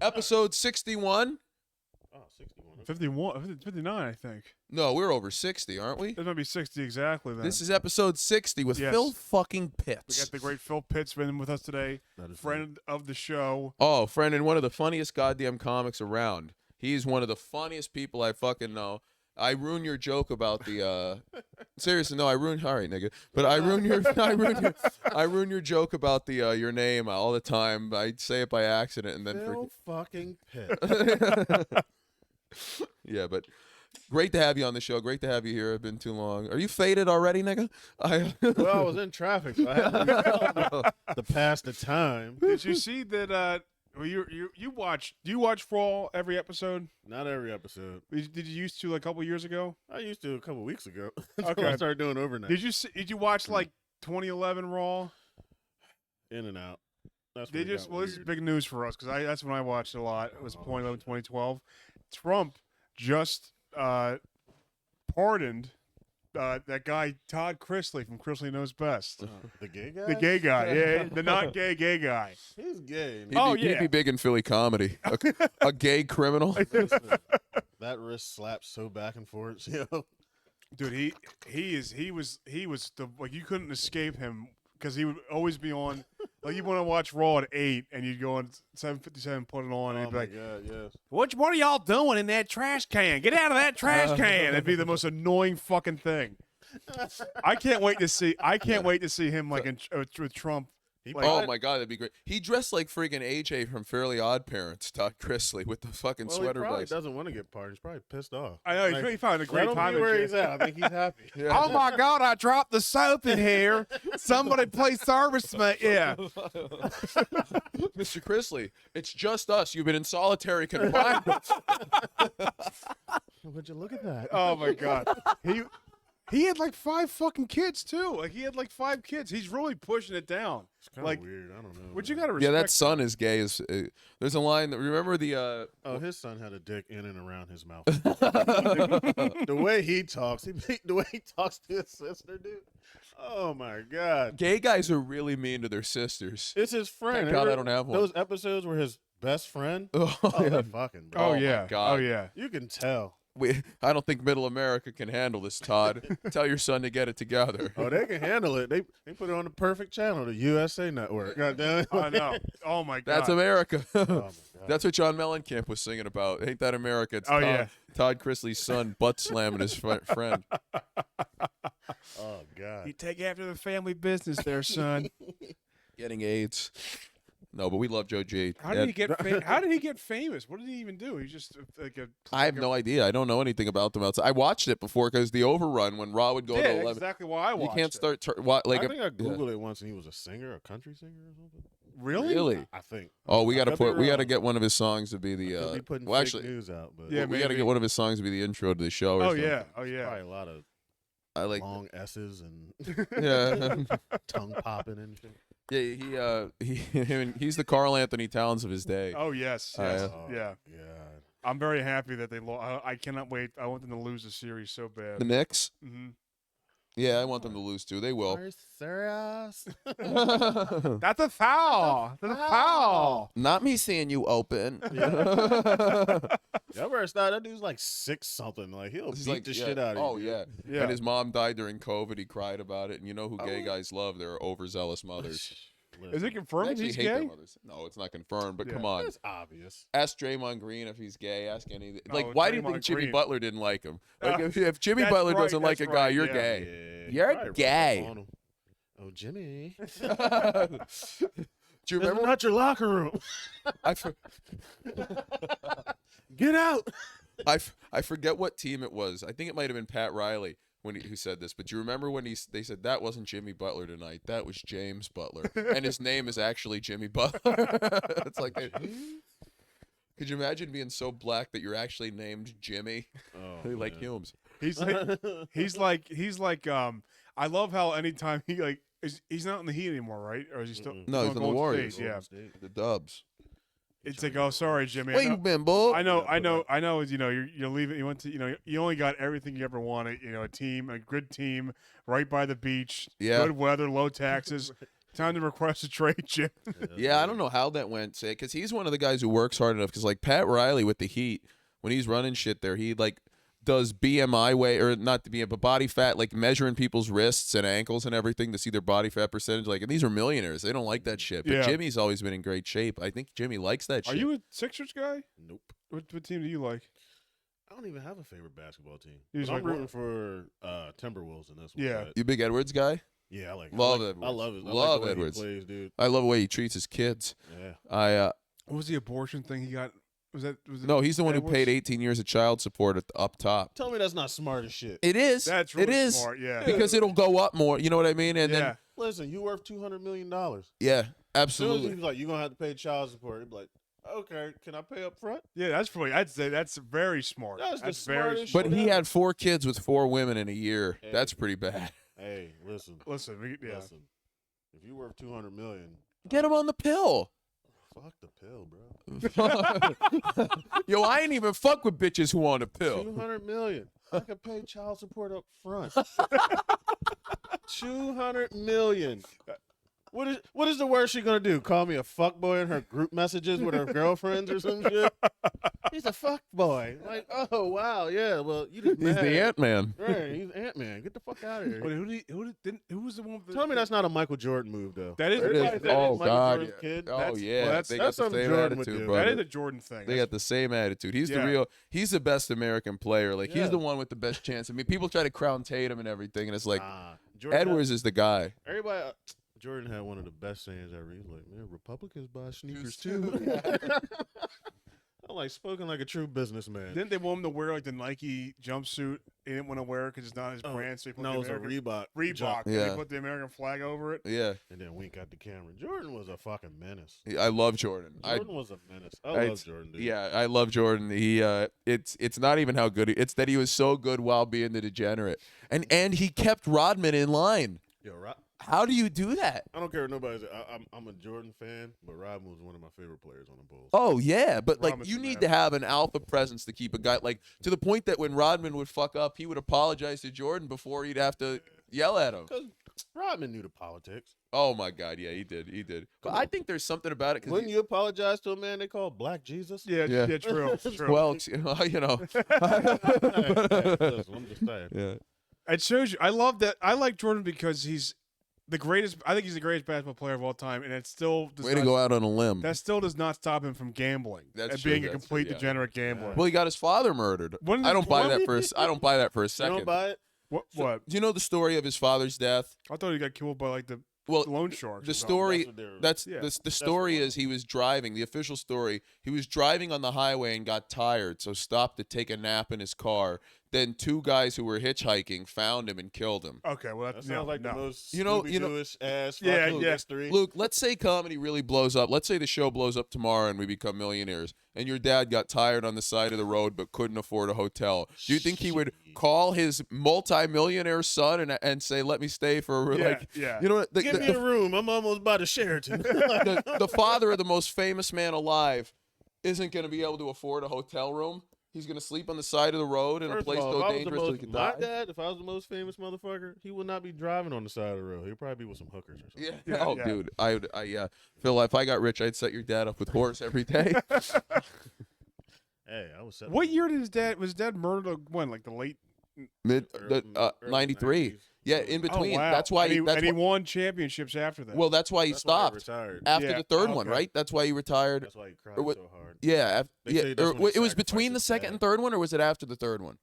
Episode 61. Oh, 61. 59, I think. No, we're over 60, aren't we? It might be 60 exactly then. This is episode 60 with Yes. Phil fucking We Pitts. got the great Phil Pitts been with us today. That is Friend of the show. Oh, friend, and one of the funniest goddamn comics around. He's one of the funniest people I fucking know. I ruin your joke about the seriously, no, I ruin all right, nigga. But I ruin your joke about the your name all the time. I say it by accident and then Phil fucking Pitt. yeah, but great to have you on the show. Great to have you here. It's been too long. Are you faded already, nigga? Well, I was in traffic, so I had to pass the time. Did you see that well, you watch? Do you watch Raw every episode? Not every episode. Did you used to like a couple years ago? I used to a couple weeks ago. Until Okay. I started doing overnight. Did you watch like 2011 Raw? In and out. That's They when it just got well, this is weird. big news for us because that's when I watched a lot. It was 2011, 2012. Trump just pardoned that guy Todd Chrisley from Chrisley Knows Best. The gay guy? The gay guy, yeah, the not gay guy. He's gay. He'd be big in Philly comedy. A gay criminal. That wrist slaps so back and forth, yo. Dude, he was the like you couldn't escape him because he would always be on. Like you want to watch Raw at 8 and you'd go on 7:57, put it on, and Oh he'd be my like, God, yes. What are y'all doing in that trash can? Get out of that trash can! It'd be the most annoying fucking thing. I can't wait to see him like with Trump. Like, Oh my God, that'd be great. He dressed like freaking AJ from Fairly Odd Parents, Todd Chrisley, with the fucking Well, sweater he probably blades. doesn't want to get parted. He's probably pissed off. I know Like, he found a great let him time. be where he's at. I think he's happy. Yeah. Oh my God! I dropped the soap in here. Somebody play serviceman. Yeah. Mr. Chrisley, it's just us. You've been in solitary confinement. Would you look at that? Oh my God. He had like 5 fucking kids too. Like he had like 5 kids. He's really pushing it down. It's kind of like- weird. I don't know. But you man. gotta respect. Yeah, that son is gay. There's a line that remember the Oh, his son had a dick in and around his mouth. The way he talks, the way he talks to his sister, dude. Oh my God. gay guys are really mean to their sisters. It's his friend. Thank God I Remember don't have one. Those episodes were his best friend. Oh, Oh, yeah. they're fucking. Bro. Oh my yeah. God. Oh yeah. You can tell. I don't think Middle America can handle this, Todd. Tell your son to get it together. Oh, they can handle it. They put it on the perfect channel, the USA Network. God damn it. I know. Oh my God. That's America. Oh my God. That's what John Mellencamp was singing about. Ain't that America? It's Oh, Todd, yeah. Todd Chrisley's son butt slamming his friend. Oh God. You take after the family business, there, son. Getting AIDS. No, but we love Joe G. How did he get? How did he get famous? What did he even do? He's just like a. I have no idea. I don't know anything about them outside. I watched it before because the overrun when Raw would go Yeah, to that's 11. exactly why I You watched. can't it. start like I think I googled it once, and he was a singer, a country singer, or something. Really? Really. I think. Oh, we got to I could be we got to wrong. get one of his songs to be I could the. be putting Well, fake actually, news out, but Yeah, we got to maybe. get one of his songs to be the intro to the show. Or Oh something. yeah. Oh yeah. probably a lot of I like. long S's and Yeah. tongue popping and shit. Yeah, he's the Carl Anthony Towns of his day. Oh yes. Oh, Yes. Oh, Yeah. God. I'm very happy that they lost. I cannot wait. I want them to lose the series so bad. The Knicks? hmm Yeah, I want them to lose too. They will. Are you serious? That's a foul. That's a foul. Not me seeing you open. Y'all better start. That dude's like 6 something. Like he'll He's beat like, the yeah. shit out of you. Oh dude. yeah. Yeah. And his mom died during COVID. He cried about it. And you know who gay Oh. guys love? They're overzealous mothers. Is it I confirmed actually he's hate their gay? mothers. No, it's not confirmed. But Yeah. come on, It's obvious. ask Draymond Green if he's gay. Ask any. Oh, Like, why do you think Draymond Jimmy Green. Butler didn't like him? Like, Uh, if Jimmy that's Butler right, doesn't like a that's guy, right, you're yeah. gay. Yeah, You're probably rough gay. on him. Oh, Jimmy. Do you This is remember? not your locker room. I, for- Get out. I forget what team it was. I think it might have been Pat Riley who said this. But do you remember when they said that wasn't Jimmy Butler tonight? That was James Butler, and his name is actually Jimmy Butler. It's like, could you imagine being so black that you're actually named Jimmy? Oh, Like man. Humes. He's like I love how anytime he like he's not in the Heat anymore, right? Or is he still? No, he's on in the Golden Warriors. State, Yeah. Golden State. The Dubs. It's like, oh, sorry, Jimmy. Where you been, bull? I know. You know, you're leaving. You went to. You know, you only got everything you ever wanted. You know, a good team, right by the beach. Yeah. Good weather, low taxes. Time to request a trade, Jim. Yeah, I don't know how that went, say, because he's one of the guys who works hard enough. Because like Pat Riley with the Heat, when he's running shit there, he like does BMI weight or not the BMI, but body fat, like measuring people's wrists and ankles and everything to see their body fat percentage. Like, and these are millionaires; they don't like that shit. But Yeah. Jimmy's always been in great shape. I think Jimmy likes that shit. Are you a Sixers guy? Nope. What team do you like? I don't even have a favorite basketball team. You But just I'm like rooting for Timberwolves in this one. Yeah. but You a big Edwards guy? Yeah, I like Love I Edwards. love it. I Love like the way Edwards. He plays, dude. I love the way he treats his kids. Yeah. What was the abortion thing he got? Was it No, he's the one who Edwards? paid 18 years of child support up top. Tell me that's not smart as shit. It is. That's really it is smart. Yeah. because it'll go up more. You know what I mean? And yeah. then Listen, you worth $200 million. yeah, As soon as absolutely. he's like, you're gonna have to pay child support. He'd be like, okay, can I pay up front? Yeah, that's probably. I'd say that's very smart. That's the very smartest smart. But he Yeah. had 4 kids with 4 women in a year. Hey. That's pretty bad. Hey, listen, Listen, yeah. listen. If you worth $200 million, Get him on the pill. fuck the pill, bro. Yo, I ain't even fuck with bitches who on a pill. $200 million. I could pay child support up front. $200 million. What is the worst she gonna do? Call me a fuckboy in her group messages with her girlfriends or some shit? He's a fuckboy. Like, oh wow, yeah. Well, you just He's mad. the Ant-Man. Right, he's Ant-Man. Get the fuck out of here. Wait, who was the one? Tell me that's not a Michael Jordan move, though. That is. It Everybody is. said Oh, it's Michael God. Jordan's kid. Oh, That's- yeah. well, that's- they that's got the something same Jordan would attitude, do. brother. That is a Jordan thing. They got the same attitude. He's Yeah. the real. He's the best American player. Like Yeah. he's the one with the best chance. I mean, people try to crown Tatum and everything, and it's like Jordan Edwards is the guy. Everybody. Jordan had one of the best sayings ever. He's like, man, Republicans buy sneakers too. too. I'm like, spoken like a true businessman. Didn't they want him to wear like the Nike jumpsuit? He didn't want to wear it because it's not his brand. So he put no, the it was a American, Reebok. Reebok. jump. And Yeah. they put the American flag over it. Yeah, And then wink at the camera. Jordan was a fucking menace. I love Jordan. Jordan was a menace. I I- love Jordan, dude. Yeah, I love Jordan. He it's not even how good it's that he was so good while being the degenerate, and he kept Rodman in line. Yo, How do you do that? I don't care what nobody says. I'm a Jordan fan, but Rodman was one of my favorite players on the Bulls. Oh yeah, but like Rodman's you the need man. to have an alpha presence to keep a guy like to the point that when Rodman would fuck up, he would apologize to Jordan before he'd have to yell at him. Because Rodman knew the politics. Oh my God, yeah, he did. But I think there's something about it. Wouldn't you apologize to a man they call Black Jesus? Yeah, Yeah. yeah, true. true. Well, you know. Listen, I'm just saying. Yeah. It shows you. I love that. I like Jordan because he's the greatest. I think he's the greatest basketball player of all time, and it still does Way to not, go out on a limb. That still does not stop him from gambling That's and true, being a that's complete true, yeah. degenerate gambler. Well, he got his father murdered. When I did- don't buy when- that for. I don't buy that for a You second. don't buy it? What? Do you know the story of his father's death? I thought he got killed by like the Well, loan sharks. the or something. story That's what they're- that's Yeah. the story the is he was driving. The official story, he was driving on the highway and got tired, so stopped to take a nap in his car. Then 2 guys who were hitchhiking found him and killed him. Okay, well That that's sounds like no. the most You know- Scooby-Doo-ish ass Yeah, fucking yeah. history. Luke, let's say comedy really blows up. Let's say the show blows up tomorrow and we become millionaires. And your dad got tired on the side of the road but couldn't afford a hotel. Do you think he would call his multi-millionaire son and say, "Let me stay for Yeah, like, yeah. you know, what, Give me a room. I'm almost by the Sheraton. the father of the most famous man alive isn't going to be able to afford a hotel room. He's going to sleep on the side of the road in a First place of all, so if I was the dangerous so he most, could my die. dad, if I was the most famous motherfucker, he would not be driving on the side of the road. He'd probably be with some hookers or something. Yeah. Yeah, Oh, yeah. dude, Phil, if I got rich, I'd set your dad up with horse every day. Hey, I was set. What year did his dad murdered? When, like the late? Mid Early 93. 90s. Yeah, in between. Oh, wow. That's why. And he, that's and he why, won championships after that. well, that's why he That's why he stopped retired. after Yeah, the third one, okay. right? That's why he retired. That's why he cried or what- so hard. Yeah, They say that's or, when he it was between sacrificed the his second dad. and third one, or was it after the third one?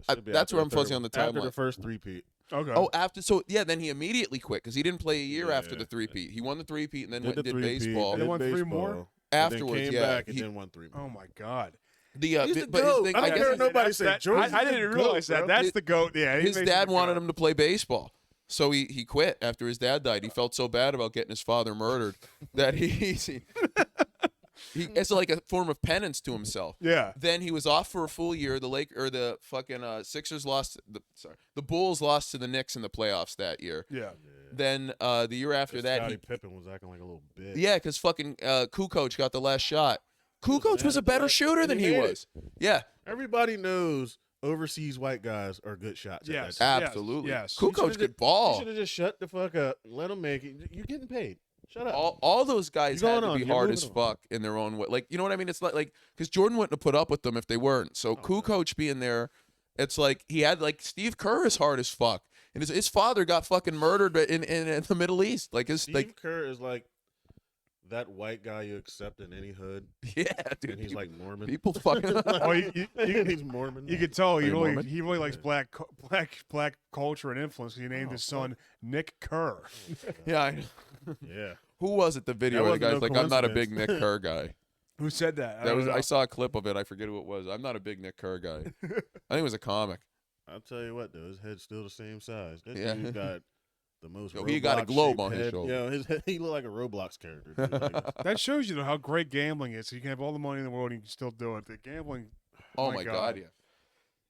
Should be that's after where the I'm fuzzy third on the one. After timeline. the first three-peat. okay. Oh, after then he immediately quit because he didn't play a year after Yeah. the three-peat. He won the three-peat and then Did went and the did three-peat, baseball. And then won did 3 more? baseball, and Afterwards, then came yeah, back and he- then won 3 more. Oh my God. The He's the but his GOAT. thing, I don't I guess care his- what nobody That's- said. that- Jordan's I the didn't GOAT, realize that. bro. That's the goat. Yeah, his dad wanted him to play baseball, so he quit after his dad died. He felt so bad about getting his father murdered that he it's like a form of penance to himself. Yeah. Then he was off for a full year. The fucking Sixers lost. The Bulls lost to the Knicks in the playoffs that year. Yeah. Then the year after that, Scottie Pippen was acting like a little bitch. yeah, because fucking Kukoc got the last shot. Kukoc was a better shooter than he he made was. Yeah, Everybody knows overseas white guys are good shots. Yes. At that Absolutely. Yes. Kukoc You could You ball. should have just shut the fuck up and let them make it. You're getting paid. Shut up. All those guys You're had going to be on. You're hard moving as on. fuck in their own way. Like, you know what I mean? It's like because Jordan wouldn't have put up with them if they weren't. So Kukoc being there, it's like he had like Steve Kerr is hard as fuck, and his father got fucking murdered in the Middle East. Like his Steve Kerr is like that white guy you accept in any hood, yeah, dude. and he's like Mormon. People fucking. Oh, He's Mormon. you could tell Are you Mormon? he really likes black culture and influence. He named his son Nick Kerr. Yeah, I know. Yeah. Who was it? The video That where the wasn't guy's no like, "I'm not a big coincidence." Nick Kerr guy." Who said that? That was don't I know. saw a clip of it. I forget who it was. I'm not a big Nick Kerr guy. I think it was a comic. I'll tell you what, though, his head's still the same size. That Yeah. dude got the most. Yo, he got a globe Roblox-shaped on his head. shoulder. Yeah, his head, he looked like a Roblox character. Dude. Like, That shows you though, how great gambling is. So you can have all the money in the world and you can still do it. The gambling. Oh my god, yeah.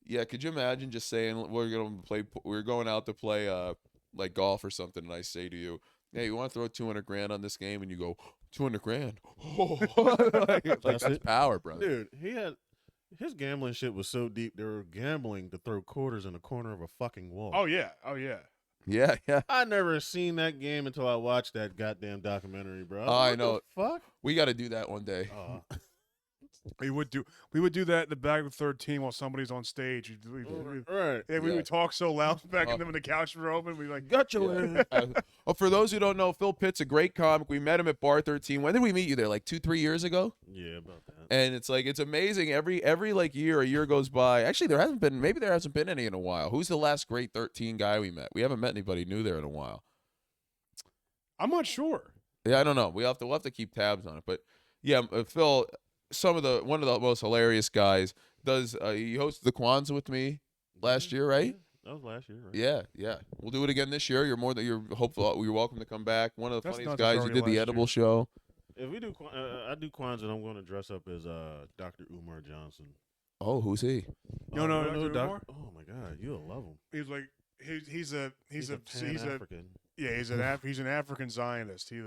Yeah, could you imagine just saying we're going out to play like golf or something, and I say to you, "Hey, you want to throw 200 grand on this game?" And you go, 200 grand. like that's it. power, brother. dude, his gambling shit was so deep. They were gambling to throw quarters in the corner of a fucking wall. Oh yeah. Oh yeah. Yeah, yeah. I never seen that game until I watched that goddamn documentary, bro. Oh, I What know. the fuck. We got to do that one day. We would do that in the back of 13 while somebody's on stage. Right. Yeah, we Yeah. would talk so loud back in them when the couch were open. We like Got your ass. For those who don't know, Phil Pitt's a great comic. We met him at Bar 13. When did we meet you there? Like 2-3 years ago? Yeah, about that. And it's like it's amazing. Every like year, a year goes by. Actually, there hasn't been any in a while. Who's the last great 13 guy we met? We haven't met anybody new there in a while. I'm not sure. Yeah, I don't know. We'll have to keep tabs on it. But yeah, Phil, one of the most hilarious guys does. He hosted the Kwanzaa with me last year, right? That was last year, right? Yeah, yeah. We'll do it again this year. You're hopeful. You're welcome to come back. One of the That's funniest not guys who already did the last edible year. show. If we do, I do Kwanzaa, I'm going to dress up as Dr. Umar Johnson. Oh, who's he? No, no, you Dr. Umar? Oh my God, you'll love him. He's like he's a Pan-African. yeah he's an African Zionist. He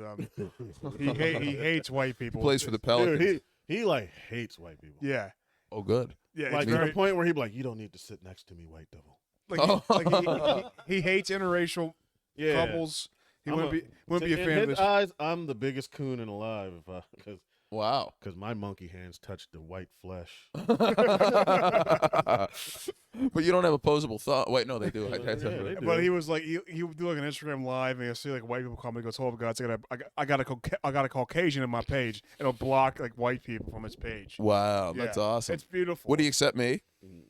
hates white people. Plays for the Pelicans. Dude, he like hates white people. Yeah, Oh, good. yeah. Like it's to very, the point where he'd be like, "You don't need to sit next to me, white devil." he hates interracial Yeah. couples. He I'm wouldn't be a in fan of his this. eyes, I'm the biggest coon in alive Wow. because my monkey hands touch the white flesh. But you don't have opposable thought. Wait, no, they do. Yeah, they do. But he was like, he would do like an Instagram live, and you'll see like white people call me. He goes, "Oh God, I got a Caucasian in my page." It'll block like white people from his page. Wow, Yeah, that's awesome. It's beautiful. Would he accept me?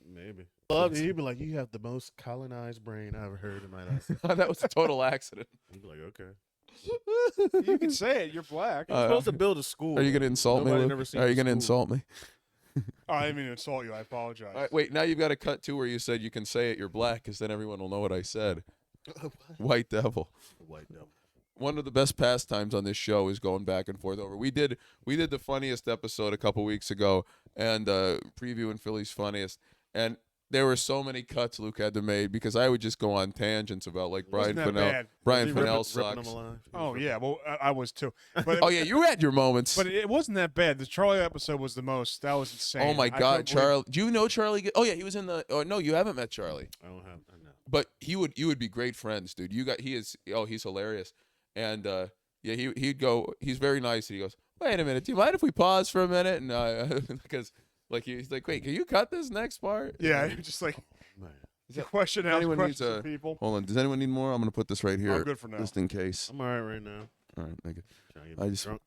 Maybe. Love he'd be like, "You have the most colonized brain I've ever heard in my life." That was a total accident. He'd be like, "Okay." You can say it. You're black. You're supposed to build a school. Are you going to insult Nobody me, never Luke? seen Are you the going to school. insult me? Oh, I didn't mean to insult you. I apologize. All right, wait, now you've got to cut to where you said you can say it, you're black, because then everyone will know what I said. White devil. White devil. One of the best pastimes on this show is going back and forth over. We did the funniest episode a couple weeks ago, and previewing Philly's funniest, and there were so many cuts Luke had to make because I would just go on tangents about like Brian Wasn't that Fennell. bad? Brian Was he Fennell ripping them sucks. alive? He was Oh ripping- yeah, well I was too. But Oh yeah, you had your moments. but it wasn't that bad. The Charlie episode was the most. That was insane. Oh my I God, couldn't believe- Charlie! Do you know Charlie? Oh yeah, he was in the. Oh no, you haven't met Charlie. I don't have. I know. But you would be great friends, dude. He's hilarious, and yeah, he'd go. He's very nice. And he goes, wait a minute, do you mind if we pause for a minute? And because like he's like, wait, can you cut this next part? Yeah, just like Man. question out anyone needs questions a- to people. Hold on, does anyone need more? I'm gonna put this right here, I'm good for now. just in case. I'm all right now. All right, thank you. Trying to get I just- drunk.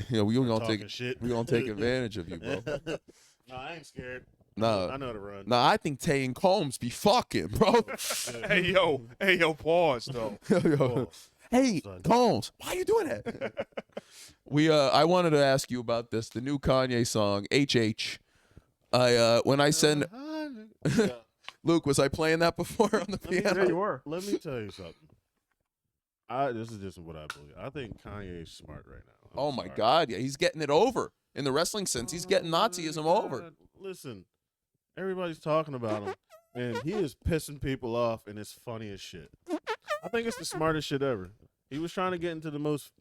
Yeah, we gonna Talking take shit. advantage of you, bro. No, I ain't scared. I No, know how to run. no, I think Tay and Combs be fucking, bro. Hey yo, pause though. Oh, Hey, son. Combs, why are you doing that? I wanted to ask you about this, the new Kanye song, HH. When I send Yeah. Luke, was I playing that before on the me piano? Yeah, you were. Let me tell you something. This is just what I believe. I think Kanye is smart right now. I'm Oh my sorry. God, yeah, he's getting it over in the wrestling sense. He's getting Oh, Nazism my over. God. Listen, everybody's talking about him, and he is pissing people off, and it's funny as shit. I think it's the smartest shit ever. He was trying to get into the most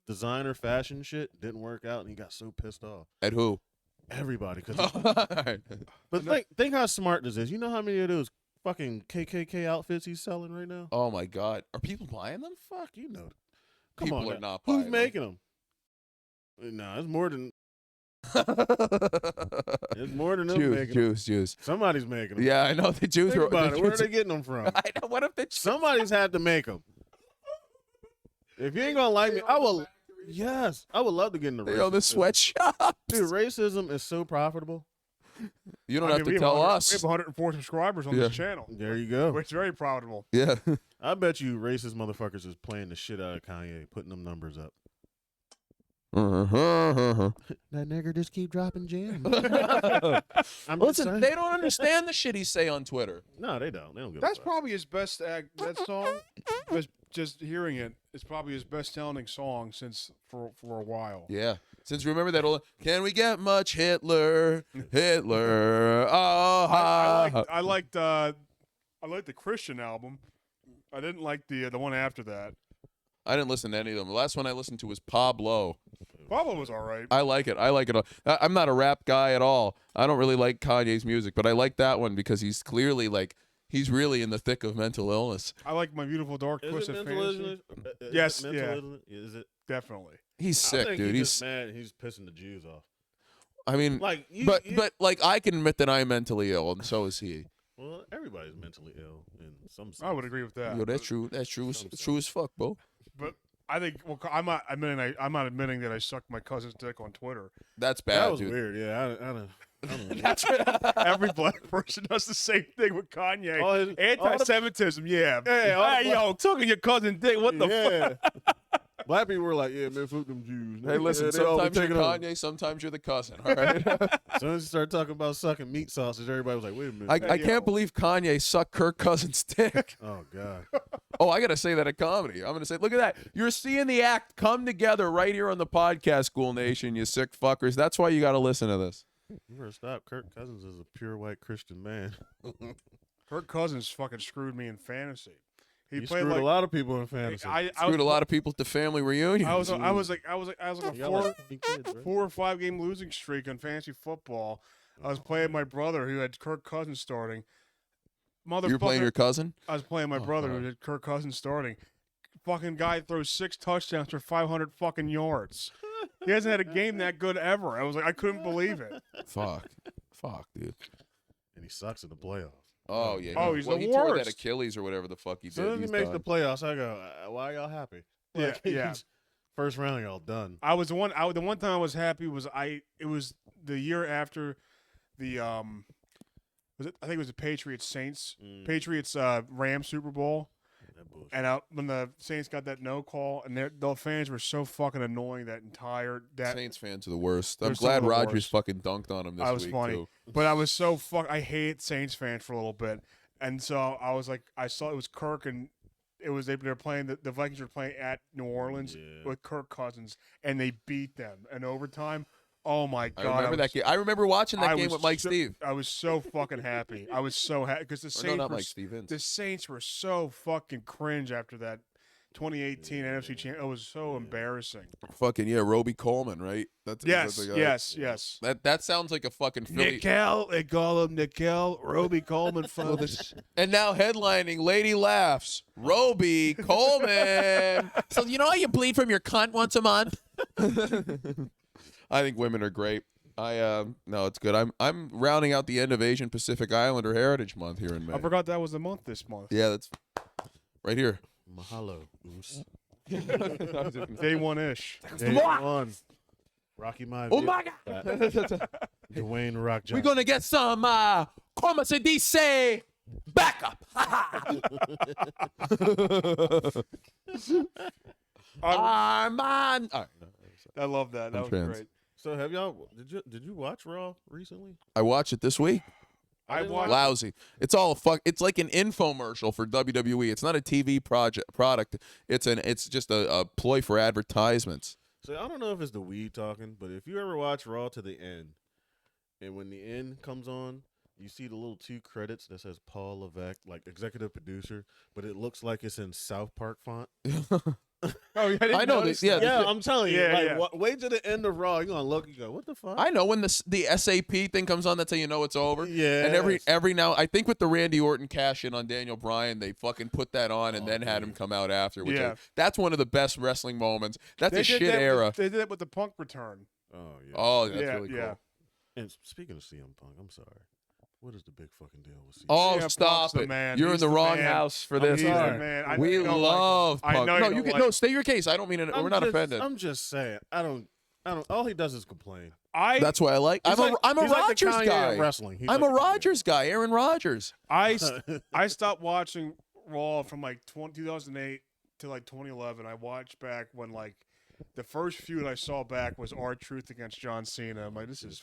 designer fashion shit, didn't work out, and he got so pissed off. At who? everybody. Alright. But think how smart this is. You know how many of those fucking KKK outfits he's selling right now? Oh my God, are people buying them? Fuck, you know. Come People on, are now. not Who's buying making them? No, it's more than them making them. Jews. Somebody's making them. Yeah, I know the Jews. Think about it. Where are they getting them from? I know. What if the Somebody's had to make them. If you ain't gonna like me, I will. Yes, I would love to get in the they own the sweatshop? Dude, racism is so profitable. You don't have to tell us. We have 104 subscribers on this channel. There you go. Which is very profitable. Yeah. I bet you racist motherfuckers is playing the shit out of Kanye, putting them numbers up. That nigger just keep dropping gems. Listen, they don't understand the shit he say on Twitter. No, they don't. They don't give That's a fuck. probably his best act. That song, just hearing it, is probably his best sounding song since for a while. Yeah. Since remember that old, can we get much Hitler? Hitler. Oh, I liked the Christian album. I didn't like the one after that. I didn't listen to any of them. The last one I listened to was Pablo. Pablo was all right. I like it. I'm not a rap guy at all. I don't really like Kanye's music, but I like that one because he's clearly he's really in the thick of mental illness. I like My Beautiful Dark Is Twisted it mental Fantasy. illness? Yes, Is it mental yeah. illness? Is it? Definitely. He's I sick, think dude. He's just mad. He's pissing the Jews off. I mean, Like, but like I can admit that I'm mentally ill, and so is he. Well, everybody's mentally ill in some sense. I would agree with that. Yo, that's true. That's true. It's true as fuck, bro. But I think I'm not admitting that I sucked my cousin's dick on Twitter. That's bad, That was dude. weird. Yeah, I don't. Every black person does the same thing with Kanye. All his- Anti-Semitism, yeah. Hey, all the Hey, yo, sucking your cousin's dick. What the fuck? Yeah. Black people were like, yeah, man, fuck them Jews. Hey, listen. Yeah, they all Sometimes be you're taking over. Kanye. Sometimes you're the cousin. All right. As soon as you start talking about sucking meat sausage, everybody was like, wait a minute. I can't believe Kanye sucked Kirk Cousins' dick. Oh, God. Oh, I gotta say that at comedy. I'm gonna say, look at that. You're seeing the act come together right here on the podcast, Ghoul Nation. You sick fuckers. That's why you gotta listen to this. You better stop. Kirk Cousins is a pure white Christian man. Kirk Cousins fucking screwed me in fantasy. He played screwed like a lot of people in fantasy. Screwed a lot of people at the family reunion. I was like a You got like 20 kids, right? 4 or 5 game losing streak on fantasy football. I was playing my brother who had Kirk Cousins starting. You were playing your cousin? I was playing my brother God. who had Kirk Cousins starting. Fucking guy throws 6 touchdowns for 500 fucking yards. He hasn't had a game that good ever. I was like, I couldn't believe it. Fuck, dude. And he sucks in the playoffs. Oh yeah. Oh, he's well, the he tore that worst. Achilles or whatever the fuck he As soon as did. he He's makes done. the playoffs, I go, why are y'all happy? Like, Yeah. First round, y'all done. I was the one time I was happy was it was the year after the I think it was the Patriots Saints Patriots Rams Super Bowl. That bullshit. And when the Saints got that no call, and the fans were so fucking annoying that Saints fans are the worst. I'm They're some glad of the Rodgers worst. fucking dunked on him this I was week funny, too. but I was so I hated Saints fans for a little bit, and so I was like, I saw it was Kirk and it was they were playing the Vikings were playing at New Orleans with Kirk Cousins, and they beat them in overtime. Oh my god! I remember that game. I remember watching that game with Mike Steve. I was so fucking happy. I was so happy because the Or Saints no, not were Mike Stevens. the Saints were so fucking cringe after that 2018 NFC Championship. It was so embarrassing. Fucking yeah, Roby Coleman, right? That's Yes, the guy. yes. That sounds like a fucking Philly. Nickel, they call him Nickel, Roby Coleman. And now headlining, Lady Laughs, Roby Coleman. So you know how you bleed from your cunt once a month? I think women are great. No, it's good. I'm rounding out the end of Asian Pacific Islander Heritage Month here in May. I forgot that was the month this month. Yeah, that's right here. Mahalo. Goose. Day one-ish. Day one. Rocky Maivia. Oh my God. God. Dwayne Rock We're Johnson. gonna get some como se dice backup. Armand. All right. I love that. That I'm was trans. great. So have y'all did you watch Raw recently? I watched it this week. I watched. Lousy. It's all a fuck. It's like an infomercial for WWE. It's not a TV product. It's just a ploy for advertisements. So I don't know if it's the weed talking, but if you ever watch Raw to the end, and when the end comes on, you see the little 2 credits that says Paul Levesque, like executive producer, but it looks like it's in South Park font. Oh, yeah, I know notice that- yeah, that. Yeah, I'm telling you. Yeah, like, yeah. wait to the end of Raw. You're gonna look. You go, what the fuck? I know when the SAP thing comes on, that's how you know it's over. Yeah. And every now, I think with the Randy Orton cash in on Daniel Bryan, they fucking put that on and then had him come out after. Which Yeah. that's one of the best wrestling moments. That's They a did shit that era. They did it with the Punk return. Oh yeah. Oh, that's Yeah, really yeah. cool. And speaking of CM Punk, I'm sorry. What is the big fucking deal with CM? Oh, CM stop Punk's the it! man. You're He's in the the wrong man. house for I'm this. he's the man. man. I know We you don't love like him. I Punk. know you No, don't you can like no state your case. I don't mean it. We're not offended. I'm just saying. I don't. All he does is complain. That's why I like. I'm a He's like the Rogers Kanye guy. of wrestling. He's I'm like a the Kanye. Rogers guy. Aaron Rodgers. I stopped watching Raw from like 2008 to like 2011. I watched back when like the first feud I saw back was R-Truth against John Cena. I'm like, this is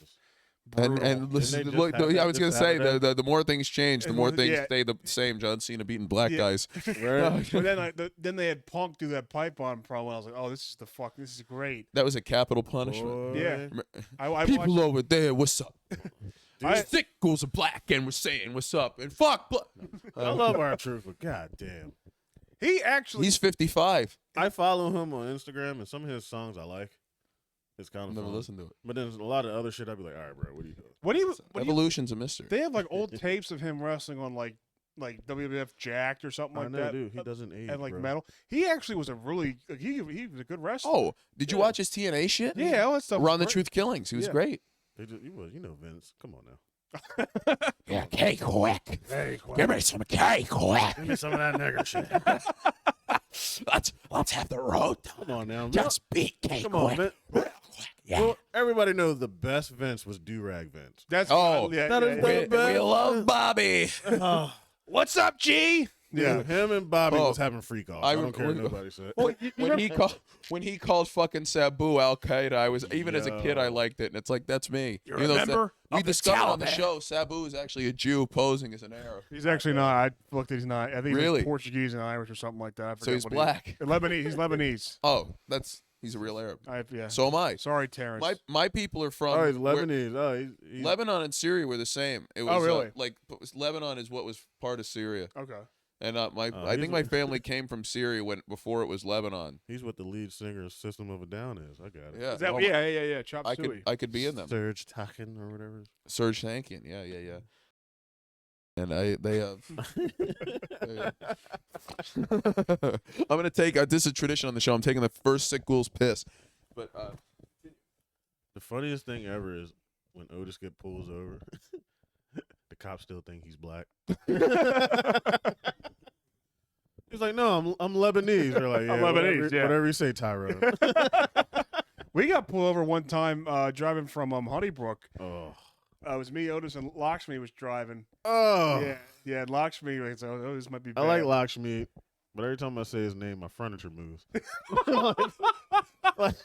brutal. And listen, Didn't they look, just have I that was gonna this say Saturday? the more things change, the more things Yeah. stay the same. John Cena beating black Yeah. guys. Right. But then then they had Punk do that pipe bomb promo. I was like, oh, this is great. That was a capital punishment. Boy. Yeah. I People watched, over there, what's up? I- Sick ghouls are black, and we're saying what's up, and fuck. I love our truth, but goddamn, he actually He's 55. I follow him on Instagram, and some of his songs I like. It's kind I've of never fun. listened to it. But then there's a lot of other shit. I'd be like, all right, bro, what are you doing? when he Evolution's a mystery. they have like old tapes of him wrestling on like WWF Jacked or something I like know, that. dude. He doesn't age, and like bro. metal. He actually was a really he was a good wrestler. Oh, did you watch his TNA shit? yeah, all that stuff. was Run the great. Truth Killings. He was Yeah. great. They just, you know, Vince. Come on now. Yeah, cake quick. Hey, quick. Give me some cake quick. Give me some of that nigger shit. Let's have the road. Come on now. Just beat cake Come on, quick. Vince. Yeah. Well, everybody knows the best Vince was Do-Rag Vince. That's Oh, yeah, that yeah, is yeah. the best. We love Bobby. What's up, G? Yeah, him and Bobby Oh. was having Freakoff. I I don't care what rem- nobody said. When he called fucking Sabu Al Qaeda, I was even as a kid I Yo. liked it, and it's like that's me. You're Even a though Sa- member we of the discovered on the Taliban. show Sabu is actually a Jew posing as an Arab. He's actually not. I looked at he's not. I think Really? he's Portuguese and Irish or something like that. I So forget he's what black. Lebanese. He's Lebanese. Oh, he's a real Arab. Yeah. So am I. Sorry, Terrence. My people are from Oh, he's where- Lebanese. Oh, he's Lebanon and Syria were the same. It was really? Lebanon is what was part of Syria, Okay. and I he's think a- my family came from Syria before it was Lebanon. He's what the lead singer of System of a Down is. I got it. Yeah, Is that, well, yeah. Chop I suey. could be in them. Serge Takin or whatever. Serge Tankian, yeah. And they I'm gonna take this is a tradition on the show. I'm taking the first Sick Ghouls piss, but The funniest thing ever is when Otis pulls over. The cops still think he's black. He's like, no, I'm Lebanese. They're like, yeah, I'm Lebanese, whatever, yeah. whatever you say, Tyrone. We got pulled over one time driving from Honeybrook. Oh, It was me, Otis, and Lakshmi was driving. oh. Yeah. And Lakshmi was like, oh, this might be I bad. like Lakshmi, but every time I say his name, my furniture moves. Like,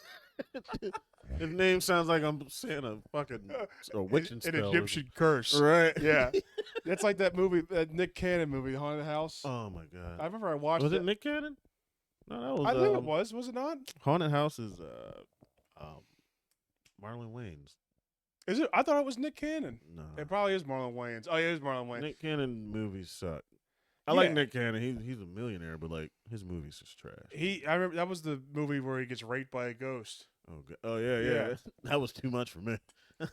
his name sounds like I'm saying a fucking witching An spell. Egyptian curse. Right. Yeah. That's like that movie, that Nick Cannon movie, Haunted House. Oh my god. I remember I watched Was it. it Nick Cannon? No, that was. I think it was. Was it not? Haunted House is Marlon Wayans. Is it? I thought it was Nick Cannon. No. It probably is Marlon Wayans. Oh, yeah, it is Marlon Wayans. Nick Cannon movies suck. I Yeah. like Nick Cannon. He's a millionaire, but like his movies just trash. I remember that was the movie where he gets raped by a ghost. Oh, God. Oh yeah. Yeah. That was too much for me.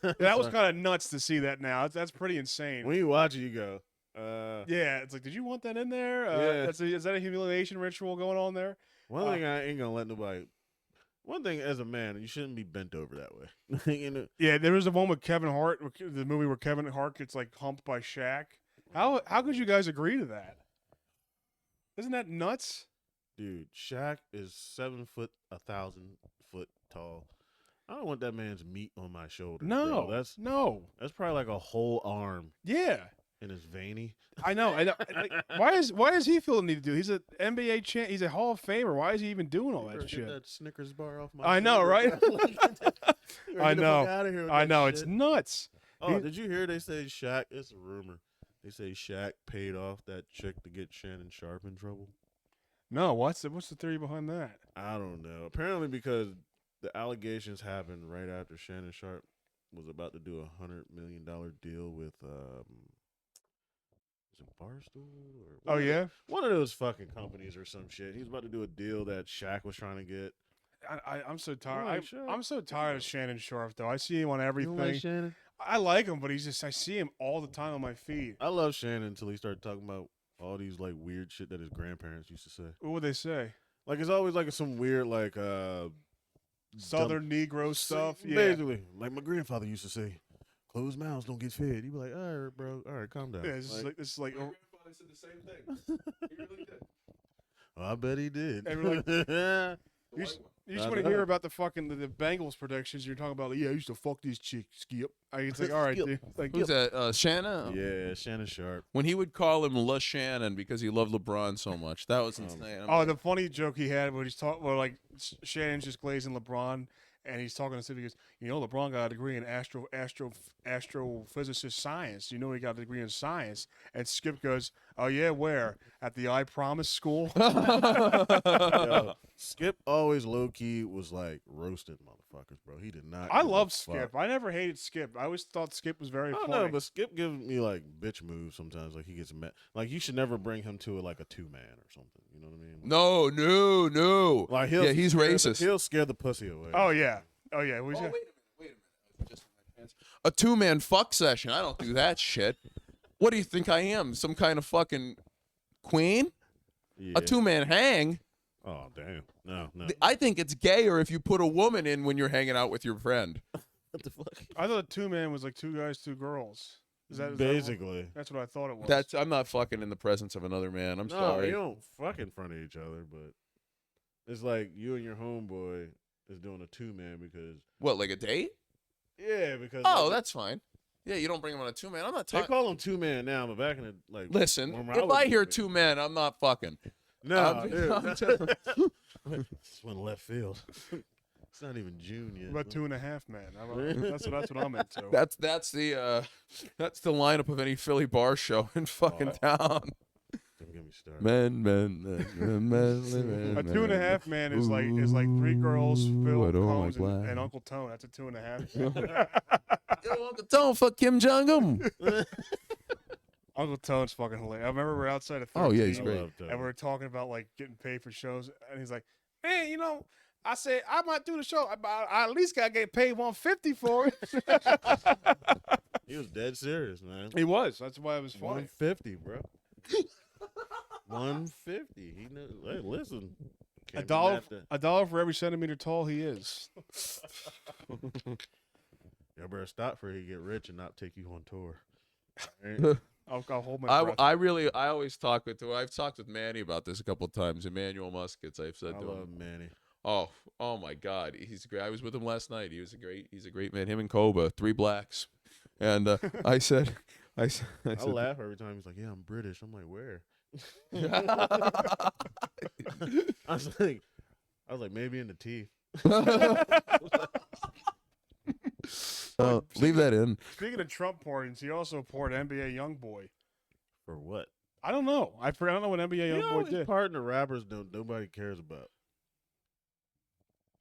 Yeah, that was Sorry. kind of nuts to see that now. That's pretty insane. When you watch it, you go, Yeah, it's like, did you want that in there? Yeah. Is that a humiliation ritual going on there? One thing I ain't gonna let nobody. One thing as a man, you shouldn't be bent over that way. You know? Yeah, there was the one with Kevin Hart, the movie where Kevin Hart gets like humped by Shaq. How could you guys agree to that? Isn't that nuts? Dude, Shaq is 7 foot, 1,000 foot tall. I don't want that man's meat on my shoulder. No, bro. That's probably like a whole arm, Yeah, and it's veiny. I know. Like, why does he feel the need to do? He's an NBA champ. He's a Hall of Famer. Why is he even doing all that Get shit? that Snickers bar off my. I know, shoulder, right? bro. I know. I know. It's It's nuts. Oh, did you hear they say Shaq? It's a rumor. They say Shaq paid off that chick to get Shannon Sharp in trouble. No, what's the theory behind that? I don't know. Apparently, because the allegations happened right after Shannon Sharp was about to do $100 million deal with was it Barstool or Oh yeah. one of those fucking companies or some shit. He was about to do a deal that Shaq was trying to get. I'm so tired. like Shaq? I'm so tired of Shannon Sharp though. I see him on You everything. don't like Shannon? I like him, but I see him all the time on my feed. I love Shannon until he started talking about all these like weird shit that his grandparents used to say. What would they say? Like it's always like some weird like Southern Negro stuff. Yeah. Basically, like my grandfather used to say, "Closed mouths don't get fed." You'd be like, "All right, bro. All right, calm down." Yeah, this is like My grandfather said the same thing. He really did. I bet he did. And we're The you just, white one. you just want to hear about the fucking the Bengals predictions. You're talking about, like, yeah, I used to fuck these chicks, Skip. It's like, all right, Skip. dude. Like, Who's that? Shannon? Yeah, Shannon Sharp. When he would call him La Shannon because he loved LeBron so much. That was insane. I'm oh, like, the funny joke he had where he's talking, well, like Shannon's just glazing LeBron, and he's talking to Steve. He goes, you know, LeBron got a degree in astrophysicist science. You know, he got a degree in science. And Skip goes, oh yeah, where? At the I Promise school. Yo, Skip always low key was like roasting motherfuckers, bro. He did not. I give a love fuck. Skip. I never hated Skip. I always thought Skip was very I don't funny. know, but Skip gives me like bitch moves sometimes. Like he gets mad. Like you should never bring him to like a 2-man or something. You know what I mean? No. Like He's racist. He'll scare the pussy away. Oh yeah. Who's Oh, that? wait a minute. Just my pants. A 2-man fuck session. I don't do that shit. What do you think I am? Some kind of fucking queen? Yeah. A 2-man hang? Oh damn. No. I think it's gayer if you put a woman in when you're hanging out with your friend. What the fuck? I thought 2-man was like 2 guys, 2 girls. Is that Basically. that's what I thought it was. I'm not fucking in the presence of another man. I'm No, sorry. you don't fuck in front of each other, but it's like you and your homeboy is doing a 2-man because What, like a date? because Oh, like, that's fine. Yeah, you don't bring him on a 2-man. I'm not they talking. call them 2-man now, but back in the like Listen, when if was I hear doing it- 2-man, I'm not fucking. no, I'm- dude. I'm just- This one left field. It's not even June yet. About 2.5 man. That's what I'm into. That's the lineup of any Philly bar show in fucking town. Don't get me started. Men. A 2.5 man is like 3 girls, Phil I don't Combs, like black. and Uncle Tone. That's a 2.5. Yo, Uncle Tom, fuck Kim Jong Un. Uncle Tone's fucking hilarious. I remember we're outside of 13, Oh, yeah, he's I great. love that. and we were talking about like getting paid for shows, and he's like, "Man, you know, I said I might do the show. I at least gotta get paid $150 for it." He was dead serious, man. He was. That's why it was funny. 150, bro. 150. He knew. Hey, listen. A Can't be dollar, mad at that. a dollar for every centimeter tall he is. Y'all better stop before he get rich and not take you on tour. Right? I'll hold my breath. I always talk with. I've talked with Manny about this a couple of times. Emmanuel Muskets. I've said I to love him. Manny. Oh my God, he's great. I was with him last night. He's a great man. Him and Koba, 3 blacks. And I said, I laugh every time he's like, "Yeah, I'm British." I'm like, "Where?" I was like, maybe in the teeth. leave that in. Speaking of Trump pardons, he also poured NBA YoungBoy. For what? I don't know. I don't know what NBA You know, YoungBoy did. part of the rappers nobody cares about.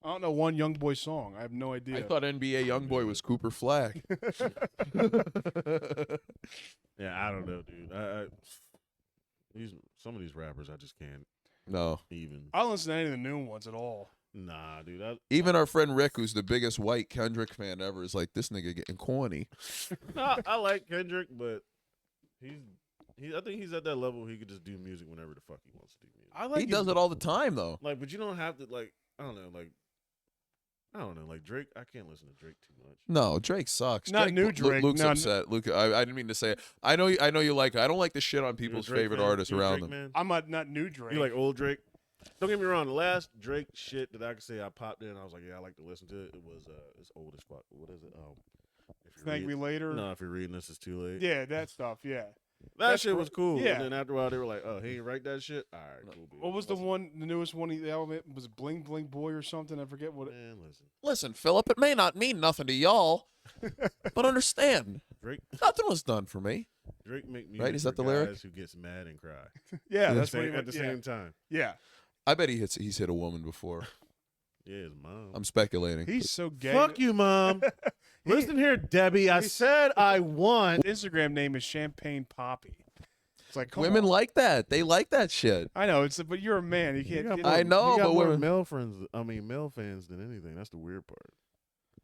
I don't know one YoungBoy song. I have no idea. I thought NBA YoungBoy was Cooper Flack. Yeah, I don't know, dude. Some of these rappers I just can't No. even. I don't listen to any of the new ones at all. Nah, dude. Even our friend Rick, who's the biggest white Kendrick fan ever, is like, this nigga getting corny. I like Kendrick, but I think he's at that level where he could just do music whenever the fuck he wants to do music. I like He his- does it all the time, though. Like, but you don't have to like. I don't know, like Drake. I can't listen to Drake too much. No, Drake sucks. Not new Drake. Luke's No, upset. Luke, I didn't mean to say it. I know you like it. I don't like the shit on You a people's Drake favorite fan? artists You a around Drake them. Man? I'm not new Drake. You like old Drake? Don't get me wrong. The last Drake shit that I could say I popped in, I was like, yeah, I like to listen to it. It was it's old as fuck. What is it? If you Thank read- Me Later. No, if you're reading this, it's too late. Yeah, that stuff. Yeah. that That's shit was cool. yeah. And then after a while, they were like, oh, he ain't write that shit. All right, cool. Dude. What was the newest one? The album was it Bling Bling Boy or something? I forget what. Man, listen, Listen, Philip, it may not mean nothing to y'all, but understand, Drake. nothing was done for me. Drake make music Right, is that for the lyric? guys who gets mad and cry Yeah, at that's the what same, he at the same time. Yeah, I bet he's hit a woman before. Yeah, his mom. I'm speculating. he's so gay. Fuck you, mom. He- Listen here, Debbie. I said I want. His Instagram name is Champagne Poppy. It's like, come Women on. like that. They like that shit. I know, but you're a man. You can't. got You more- I know, you got but more women- male friends. I mean, male fans than anything. That's the weird part.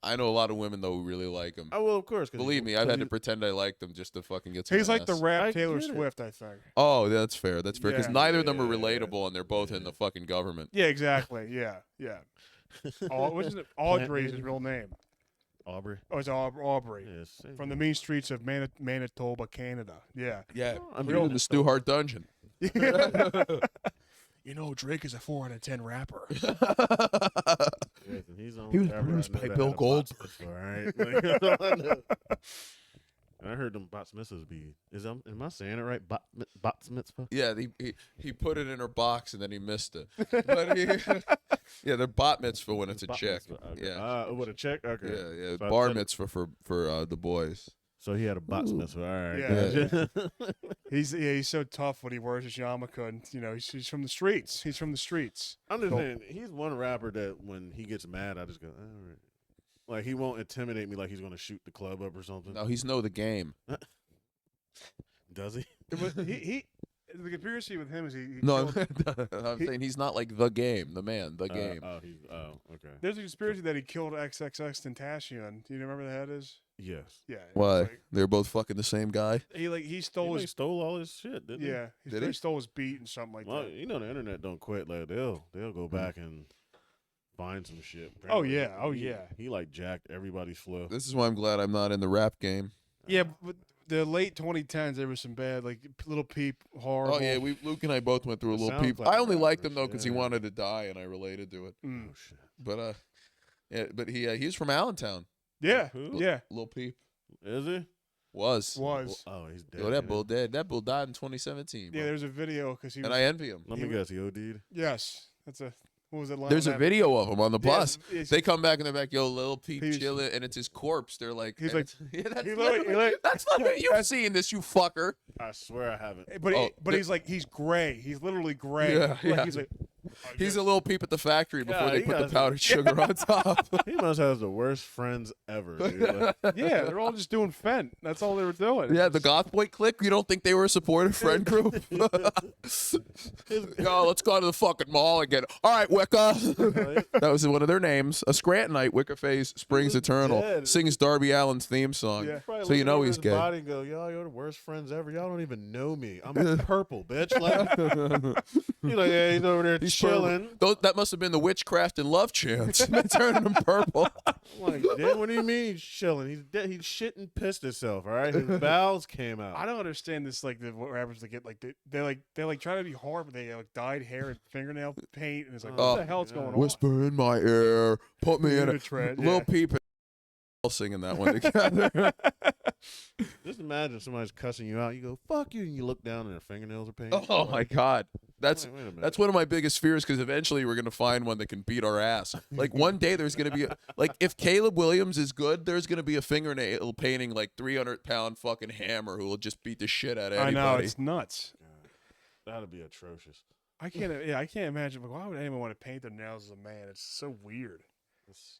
I know a lot of women though who really like him. Oh well, of course. 'cause Believe he- me, I've 'cause had to he- pretend I liked them just to fucking get some He's like the ass. rap I Taylor get it. Swift, I think. Oh, that's fair. That's fair because Yeah. neither of them are Yeah. relatable, and they're both in the fucking government. Yeah, exactly. Yeah. Which is it? Audrey is his real name. Aubrey. Oh, it's Aubrey. Yeah, same. From the mean streets of Oh, Manitoba, Canada. Yeah. Yeah, I mean, you're in the Stu Hart dungeon. You know, Drake is a 4 out of 10 rapper. Listen, he's on He was whatever. produced I know by that Bill had a Goldberg. box before, all right? Like, that's all I know. And I heard them bots mitzvahs be. Am I saying it right? Bots mitzvah. Yeah, he put it in her box and then he missed it. But yeah, they're bat mitzvah when it's a Bat chick. mitzvah, okay. Yeah, With a check. Okay. yeah. So I Bar said- mitzvah for the boys. So he had a bots mitzvah. All right. Yeah. gotcha. He's so tough when he wears his yarmulke, and he's from the streets. He's from the streets. I'm just saying, he's one rapper that when he gets mad, I just go, all right. Like he won't intimidate me like he's gonna shoot the club up or something. No, he's know the game. Does he? He the conspiracy with him is he No, killed- I'm saying he's not like the game, the man, the game. Okay. there's a conspiracy that he killed XXX Tentacion. Do you remember who that is? Yes. Yeah. Why? Like, They're both fucking the same guy. he stole He his stole all his shit, didn't yeah. Did he? He stole his beat and something like Well, that. you know the internet don't quit. Like they'll go back and find some shit. Oh, Apparently, yeah. Oh, he- yeah. He like jacked everybody's flow. This is why I'm glad I'm not in the rap game. Yeah, but the late 2010s there was some bad like Little Peep horrible. Oh yeah, Luke and I both went through a It little sounds peep. like I a only rapper liked him though because he shit. wanted to die, and I related to it. Mm. Oh shit. But yeah, but he's from Allentown. Yeah. Who? Yeah. Lil Peep Is he? was. Was. Oh, he's dead. Yo, that ain't he? bull dead. That bull died in 2017. Yeah, bro. there's a video because he was And I envy him. Let me guess. He OD'd. yes. That's a what was it line There's on a that? video of him on the bus. Yes, They come back and they're like, "Yo, Lil Peep He's- chilling," and it's his corpse. They're like, He's and like- it's- yeah, that's he literally- literally, that's literally, you've that's- seen this, you fucker. I swear I haven't. But Oh, he's like he's gray. He's literally gray. Yeah, Like, yeah. He's like He's a Lil Peep at the factory before God, they he put the got- powdered sugar on top. He must have the worst friends ever, dude. Like, yeah. They're all just doing Fent. That's all they were doing. Yeah, the Goth Boy clique. You don't think they were a supportive friend group? Yo, let's go to the fucking mall again. All right, Wicca. That was one of their names. A Scrantonite, Wicca Face, Springs was Eternal, dead. sings Darby Allin's theme song. Yeah. Probably So you look know over he's his gay. Body and go, y'all, you're the worst friends ever. Y'all don't even know me. I'm purple, bitch. Like, he's like, yeah, he's over there He's chilling. That must have been the witchcraft and love chants. They turned him purple. I'm like, "Dude, what do you mean he's chilling? He's dead. He's shit and pissed himself. All right, his bowels came out. I don't understand this. Like the rappers that get like they like try to be hard, but they have, like dyed hair and fingernail paint, and it's like Oh, what the hell's going on? Whisper in my ear, put me in In a a trend, Lil yeah. Peep and all singing that one together. Just imagine somebody's cussing you out. You go, fuck you, and you look down and their fingernails are painted. Oh my God, that's Wait a minute. that's one of my biggest fears because eventually we're gonna find one that can beat our ass. Like one day there's gonna be like if Caleb Williams is good, there's gonna be a fingernail painting like 300-pound fucking hammer who will just beat the shit out of I anybody. know it's nuts. That'd be atrocious. I can't imagine. Like, why would anyone want to paint their nails as a man? It's so weird.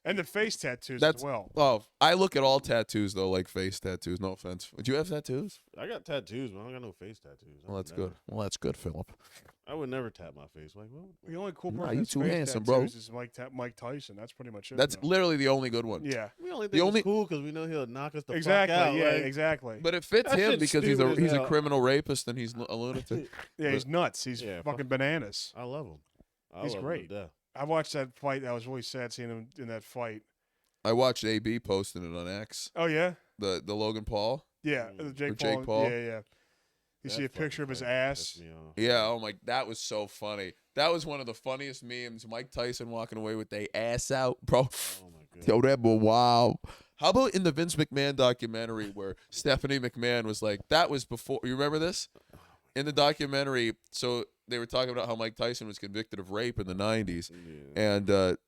And the face tattoos That's as well. Oh, I look at all tattoos though, like face tattoos. No offense. Do you have tattoos? I got tattoos, but I don't got no face tattoos. Well, that's good. Well, that's good, Philip. I would never tap my face. Like, well, The only cool Nah, part you that's too face handsome, bro. tattoos is Mike Tyson. That's pretty much it. That's though. literally the only good one. yeah. we only The think only- it's cool because we know he'll knock us the Exactly. fuck out. Yeah. like, Exactly. But it fits That him shit's because stupid as he's a hell. criminal rapist and he's a lunatic. yeah, he's nuts. He's Yeah, fucking bananas. I love him. I He's love great. Him to death. I watched that fight. I was really sad seeing him in that fight. I watched AB posting it on X. Oh yeah. The Logan Paul. Yeah. Mm. Jake Or Jake Paul. Yeah. Yeah. You see a That picture of his fucking ass. pissed me off. Yeah, oh my, that was so funny. That was one of the funniest memes. Mike Tyson walking away with they ass out, bro. Oh my god. Yo, that was wow. How about in the Vince McMahon documentary where Stephanie McMahon was like, that was before, you remember this? In the documentary, so they were talking about how Mike Tyson was convicted of rape in the 90s. Yeah. And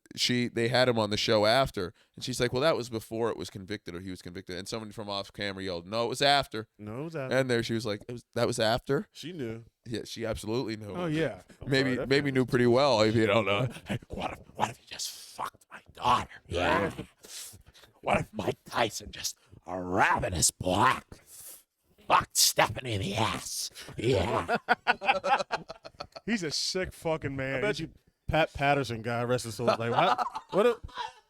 they had him on the show after. And she's like, well, that was before it was convicted or he was convicted. And someone from off camera yelled, no, it was after. No, it was that. And there she was like, that was after? She knew. Yeah, she absolutely knew. Oh yeah. I'm Maybe sorry, that maybe man knew was- pretty well if you don't know. Hey, what if you just fucked my daughter? Yeah. What if Mike Tyson just a ravenous black? fucked Stephanie in the ass. Yeah. He's a sick fucking man. I bet you Pat Patterson, God rest his soul, was like,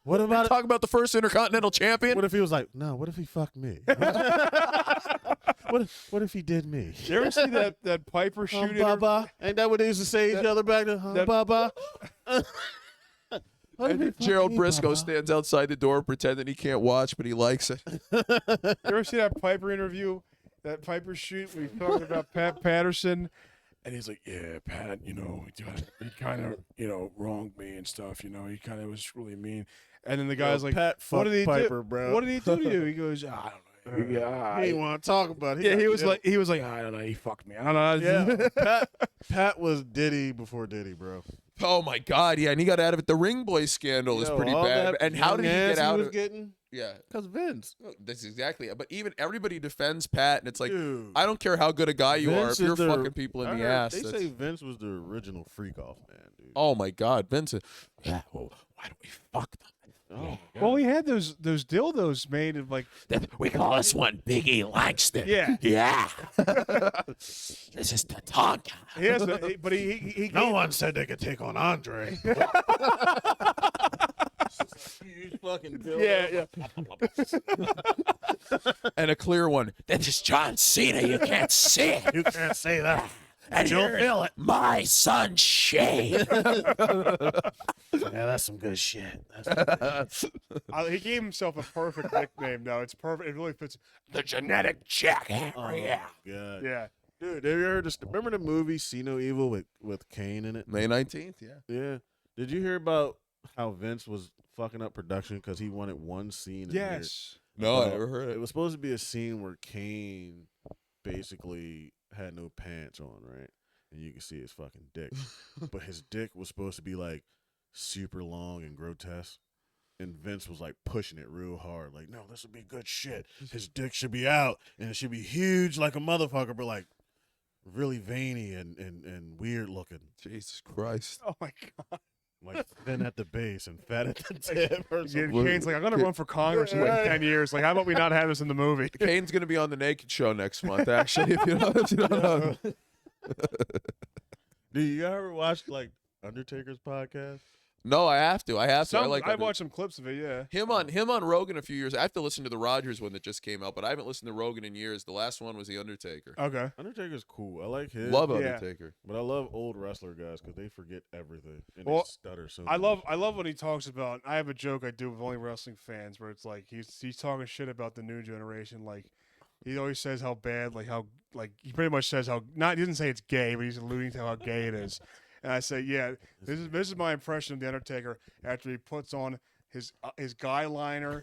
what about it? Talk about the first Intercontinental Champion. What if he was like, no, what if he fucked me? what if he did me? You ever see that Piper shooting? Baba. Ain't that what they used to say to each other back then? Baba. And Gerald Briscoe stands outside the door pretending he can't watch, but he likes it. You ever see that Piper interview? That Piper shoot where he's talking about Pat Patterson? And he's like, yeah, Pat, he kind of, wronged me and stuff, he kind of was really mean. And then the guy's like, Pat what did he Piper, do? bro. What did he do to you? He goes, I don't know. Yeah, he didn't want to talk about it. He was like, I don't know, he fucked me. I don't know. Yeah, Pat was Diddy before Diddy, bro. Oh my God, yeah, and he got out of it. The Ring Boy scandal is pretty bad. And how did he get out of it? Getting? Yeah, because Vince. That's exactly it. But even everybody defends Pat, and it's like, Dude, I don't care how good a guy you Vince are if you're is fucking people in I the heard ass. They that's- say Vince was the original Freakoff man, dude. Oh my God, Vince. Yeah. Well, why don't we fuck them? Oh, Well, he had those dildos made of like. We call this one Biggie Langston. Yeah. Yeah. This is Tatanka. He has, but he no one said they could take on Andre. Huge fucking dildo. Yeah. And a clear one. This is John Cena. You can't see it. You can't say that. And You'll you're feel it. my son Shane. Yeah, that's some good shit. He gave himself a perfect nickname. Though it's perfect. It really fits. The genetic jackhammer. Oh, Yeah. God. Yeah. Dude, have you heard this? Remember the movie See No Evil with Kane in it? May 19th, yeah. Yeah. Did you hear about how Vince was fucking up production because he wanted one scene? Yes. No, I never heard It it. was supposed to be a scene where Kane basically had no pants on, right? And you can see his fucking dick. But his dick was supposed to be like super long and grotesque. And Vince was like pushing it real hard. Like, no, this would be good shit. His dick should be out and it should be huge like a motherfucker, but like really veiny and weird looking. Jesus Christ. Oh my God. Like thin at the base and fat at the tip or Yeah, something. Kane's like, I'm gonna run for Congress in like 10 years. Like, how about we not have this in the movie? Kane's going to be on the Naked Show next month, actually, if you don't know. Do you ever watch like Undertaker's podcast? No, I have to. I have to. I like I've watched some clips of it. Yeah. him on Rogan a few years. I have to listen to the Rogers one that just came out, but I haven't listened to Rogan in years. The last one was The Undertaker. Okay. Undertaker's cool. I like his. Love Yeah. Undertaker. But I love old wrestler guys because they forget everything and Well, they stutter so I much. love when he talks about. I have a joke I do with only wrestling fans where it's like he's talking shit about the new generation. Like he always says how bad, like how like he pretty much says how not. He doesn't say it's gay, but he's alluding to how gay it is. And I say, yeah, this is my impression of the Undertaker after he puts on his guy liner,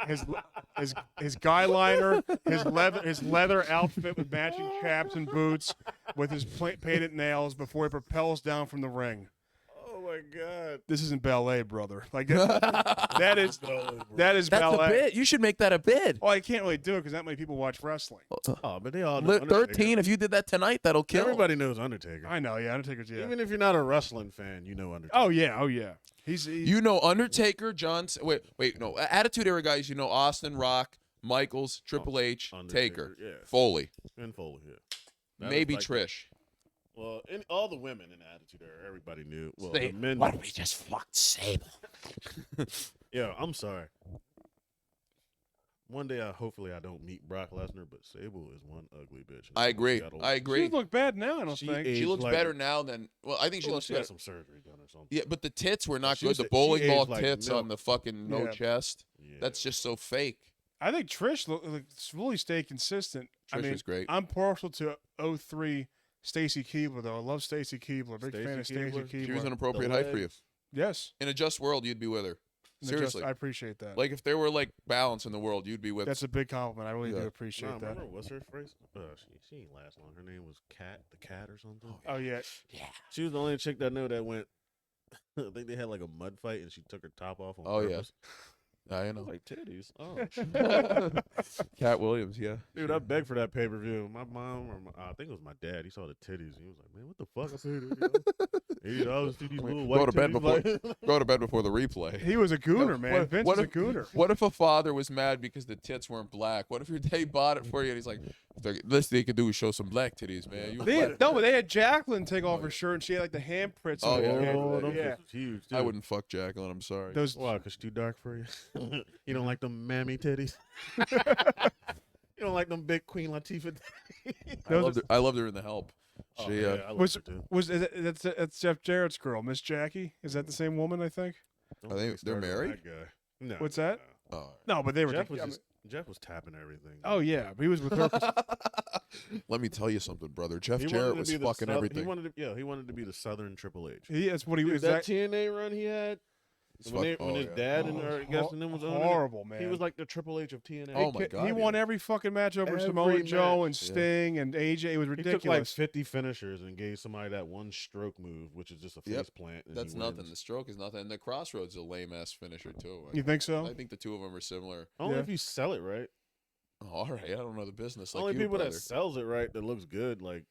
his guy liner, his leather outfit with matching chaps and boots, with his painted nails before he propels down from the ring. Oh my god. This isn't ballet, brother. Like that is That's ballet. a bit. You should make that a bit. Oh, I can't really do it because not many people watch wrestling. Oh, but they all know Lit 13, if you did that tonight, that'll kill. Everybody knows Undertaker. I know, yeah, Undertaker's yeah. Even if you're not a wrestling fan, you know Undertaker. Oh yeah. He's You know Undertaker, no. Attitude Era guys, you know Austin, Rock, Michaels, Triple H, Undertaker, Taker, yeah. Foley, And Foley, yeah. That maybe was Trish. Well, all the women in Attitude Era, everybody knew. Well, Say, the men. why don't we just fuck Sable? Yeah, I'm sorry. One day, hopefully, I don't meet Brock Lesnar, but Sable is one ugly bitch. I agree. Seattle. I she agree. doesn't look bad now. I don't She think. aged She looks like- better now than. Well, I think she Well, looks she better. had some surgery done or something. Yeah, but the tits were not She good. was- The she bowling aged ball like tits milk. on the fucking no Yeah. chest. Yeah. That's just so fake. I think Trish really stayed consistent. I Trish mean, was great. I'm partial to 03 Stacy Keibler though. I love Stacy Keibler. Big fan of Stacey Stacy Keibler? Keibler. She was an appropriate The height for you. legs. Yes. In a just world, you'd be with her. Seriously. I appreciate that. Like if there were like balance in the world, you'd be with. That's a big compliment. I really Yeah. do appreciate No, that. remember what's her phrase? She ain't last long. Her name was the Cat or something. Oh yeah. Yeah. She was the only chick that knew that went. I think they had like a mud fight and she took her top off on Oh, yeah. purpose. I I know. was like titties. Oh, Cat Williams, yeah. dude, I begged for that pay per view. My mom, or I think it was my dad. He saw the titties and he was like, "Man, what the fuck?" I paid $80 to see these little white Go to bed titties." before. Like- Go to bed before the replay. He was a gooner, man. Vince was a if, gooner. What if a father was mad because the tits weren't black? What if your dad bought it for you and he's like, Least they could do is show some black titties, man. You a black But man. they had Jacqueline take off her shirt, and she had like the handprints. Oh, on yeah. her Oh, hand. them yeah. shits was huge. Too. I wouldn't fuck Jacqueline. I'm sorry. Those Why? Cause too dark for you. You don't like them mammy titties. You don't like them big Queen Latifah. I loved her in The Help. She, I love was her too. that's Jeff Jarrett's girl, Miss Jackie. Is that the same woman? I think. Don't Are they- get me started they're on married? that guy. No. What's that? Oh. No, but they were. Jeff was tapping everything. Oh yeah, he was with her. Let me tell you something, brother. Jeff He Jarrett wanted was to be the fucking everything. He wanted to be the Southern Triple H. That's what he Dude, was. that TNA run he had It's when fuck- his yeah. dad and her guest and them was on it, horrible, man. He was like the Triple H of TNA. Oh my God, He won yeah. every fucking match over Every Samoa Joe match. and Sting and AJ. It was He took like ridiculous. 50 finishers and gave somebody that one stroke move, which is just a face Yep. plant. And That's he nothing. wins. The stroke is nothing. And the Crossroads is a lame ass finisher too. You think so? I think the two of them are similar. Only Yeah. if you sell it right. Oh, all right, I don't know the business like Only you, people brother. that sells it right that looks good, like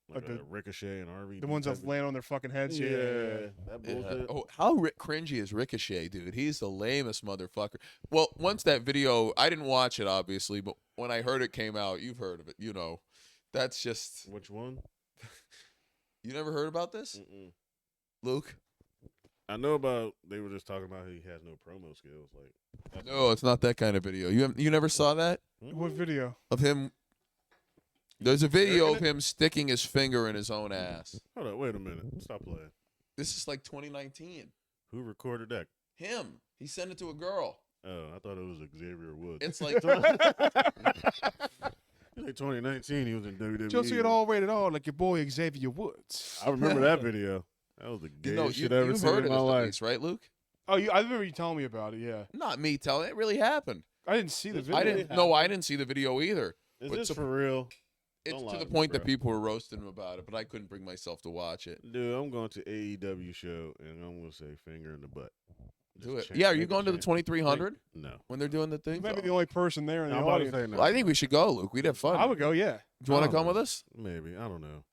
Like a the- Ricochet and RVD. The ones that type of- land on their fucking heads. Yeah, Yeah. that Yeah. bullshit. Oh, how cringy is Ricochet, dude? He's the lamest motherfucker. Well, once that video, I didn't watch it, obviously, but when I heard it came out, you've heard of it, you know. That's just. Which one? You never heard about this? Mm-mm. Luke? I know about. They were just talking about he has no promo skills. Like, that's- No, it's not that kind of video. You never saw that? What video? Of him. There's a video of him sticking his finger in his own ass. Hold on, wait a minute. Stop playing. This is like 2019. Who recorded that? Him. He sent it to a girl. Oh, I thought it was Xavier Woods. It's like. Like 2019, he was in WWE. Just see it all rated R like your boy Xavier Woods. I remember that video. That was the gayest You know, shit I ever you've seen heard in of my this at life. least, right, Luke? Oh, I remember you telling me about it. Yeah, Not me telling. It really happened. I didn't see the video. I didn't. No, I didn't see the video either. Is But this so- for real? It's Don't to lie the to me, point that bro. people were roasting him about it, but I couldn't bring myself to watch it. Dude, I'm going to AEW show, and I'm going to say finger in the butt. Do Just it. change- Yeah, are you make a going to the change. 2300 No. when they're doing the You thing? might be the only person there in the I'm about to audience. say no. Well, I think we should go, Luke. We'd have fun. I would go. Yeah. Do you want I to don't come with know. us? Maybe. I don't know.